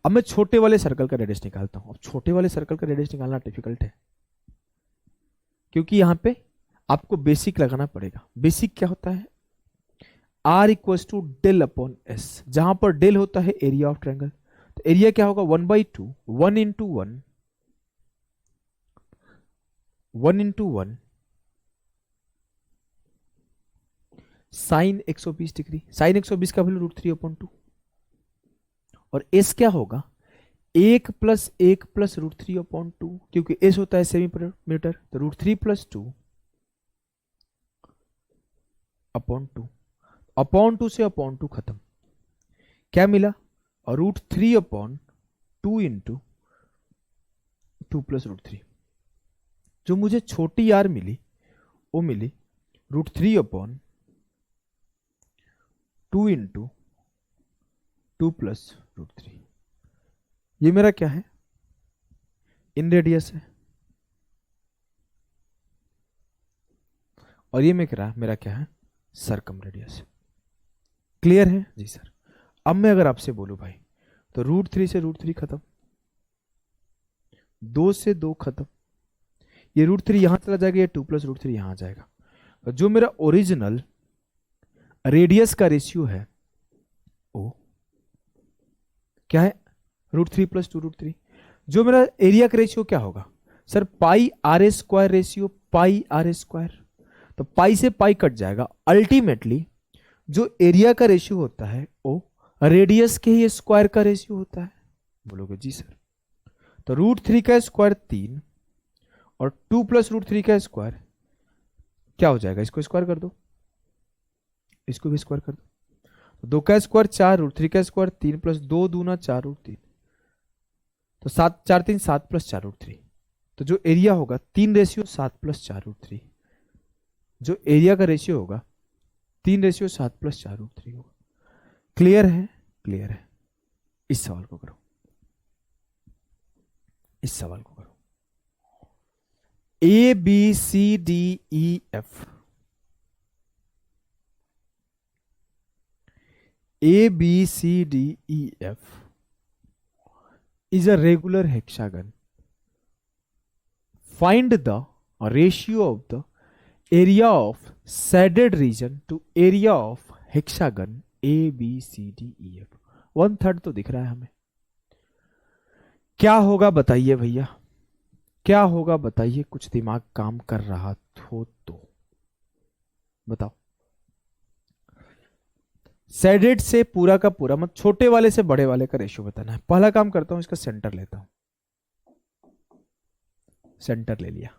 [SPEAKER 1] अब मैं छोटे वाले सर्कल का रेडियस निकालता हूं। अब छोटे वाले सर्कल का रेडियस निकालना डिफिकल्ट है क्योंकि यहां पे आपको बेसिक लगाना पड़ेगा। बेसिक क्या होता है? R = del/s। जहां पर डेल होता है एरिया ऑफ ट्रायंगल, तो एरिया क्या होगा? 1/2 1 × 1 1 × 1 साइन 120 डिग्री। साइन 120 का वैल्यू √3/2 और s क्या होगा? 1 + 1 + √3/2 क्योंकि s होता है सेमी-मीटर, तो √3 + 2/2 से /2 खत्म। क्या मिला? और √3/2 × 2 + √3। जो मुझे छोटी r मिली वो मिली √3/2 × 2 + √3। ये मेरा क्या है? इन रेडियस है और ये मेरा क्या है? सरकम रेडियस। क्लियर है? जी सर। अब मैं अगर आपसे बोलूं भाई तो √3 से √3 खत्म, 2 से 2 खत्म, ये √3 यहां चला जाएगा, ये 2 + √3 यहां आ जाएगा। तो जो मेरा ओरिजिनल रेडियस का रेशियो है वो क्या है? √3 + 2√3। जो मेरा एरिया का रेशियो क्या होगा सर? πr² ratio, πr²। तो पाई से पाई कट जाएगा। अल्टीमेटली जो एरिया का रेशियो होता है वो रेडियस के ही स्क्वायर का रेशियो होता है। बोलोगे जी सर। तो √3 का स्क्वायर 3 और 2 + √3 का स्क्वायर क्या हो जाएगा? इसको स्क्वायर कर दो, इसको भी स्क्वायर कर दो। तो 2 का स्क्वायर 4, √3 का स्क्वायर 3 + 2 दूना 4 √3, तो 7 4 3 7 + 4 √3। तो जो एरिया होगा 3:7 + 4 √3। जो एरिया का रेशियो होगा 3:7 + 4 √3 होगा। क्लियर है? क्लियर है। इस सवाल को करो, इस सवाल को करो। ABCDEF ABCDEF is a regular hexagon. Find the ratio of the area of shaded region to area of hexagon ABCDEF। 1/3 तो दिख रहा है हमें। क्या होगा बताइए भैया, क्या होगा बताइए? कुछ दिमाग काम कर रहा हो तो बताओ। शेडेड से पूरा का पूरा मतलब छोटे वाले से बड़े वाले का रेशियो बताना है। पहला काम करता हूं, इसका सेंटर लेता हूं। सेंटर ले लिया,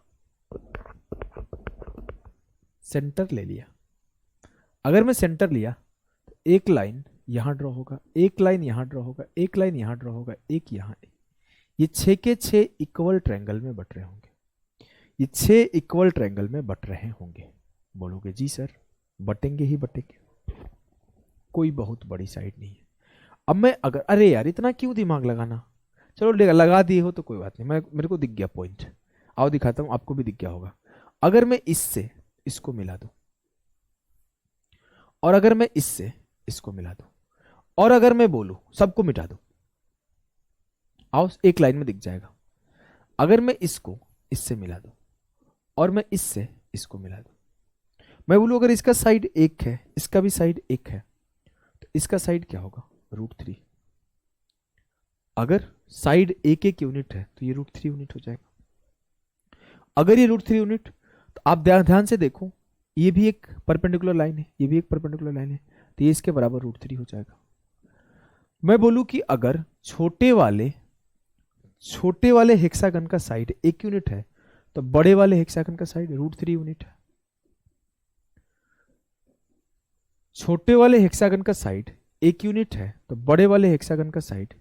[SPEAKER 1] सेंटर ले लिया। अगर मैं सेंटर लिया तो एक लाइन यहां ड्रॉ होगा, एक लाइन यहां ड्रॉ होगा, एक लाइन यहां ड्रॉ होगा, एक यहां। ये 6 के 6 इक्वल ट्रायंगल में बट रहे होंगे। ये 6 इक्वल ट्रायंगल में बट रहे होंगे। बोलोगे जी सर बटेंगे ही बटेंगे, कोई बहुत बड़ी साइड नहीं है। अब मैं अगर, अरे यार इतना क्यों दिमाग लगाना, चलो लगा दिए हो तो कोई बात नहीं। मेरे को दिख गया पॉइंट, आओ दिखाता हूं, आपको भी दिख गया होगा। अगर मैं इससे इसको मिला दूं और अगर मैं इससे इसको मिला दूं और अगर मैं बोलूं सबको मिटा दो, आओ एक लाइन में दिख जाएगा। अगर मैं इसको इससे मिला दूं और मैं इससे इसको मिला दूं, मैं बोलूं अगर इसका साइड 1 है, इसका भी साइड 1 है, तो इसका साइड क्या होगा? √3। अगर साइड एक एक यूनिट है तो ये √3 यूनिट हो जाएगा। अगर ये √3 यूनिट, तो आप ध्यान से देखो, ये भी एक परपेंडिकुलर लाइन है, ये भी एक परपेंडिकुलर लाइन है, तो ये इसके बराबर √3 हो जाएगा। मैं बोलूं कि अगर छोटे वाले हेक्सागन का साइड 1 यूनिट है, तो बड़े वाले हेक्सागन का साइड √3 यूनिट है। छोटे वाले हेक्सागन का साइड 1 यूनिट है, तो बड़े वाले हेक्सागन का साइड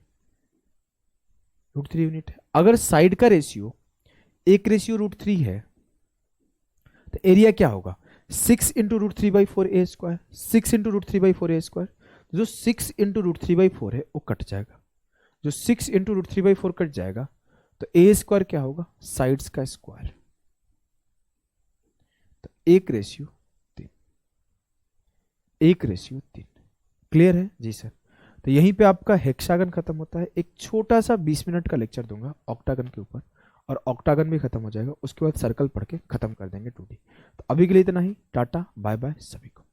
[SPEAKER 1] √3 यूनिट है। अगर साइड का रेशियो 1:√3 है, तो एरिया क्या होगा? 6 इंटू √3/4a², 6 इंटू √3/4a²। जो 6 इंटू √3/4 है वो कट जाएगा, जो 6 इंटू √3/4 कट जाएगा, तो a² क्या होगा? साइड्स का स्क्वायर। तो 1:3, 1:3। क्लियर है जी सर? तो यहीं पे आपका हेक्सागन खत्म होता है। एक छोटा सा 20 मिनट का लेक्चर दूंगा ऑक्टागन के ऊपर, और ऑक्टागन भी खत्म हो जाएगा, उसके बाद सर्कल पढ़ के खत्म कर देंगे 2D। तो अभी के लिए इतना ही, टाटा बाय बाय सभी को।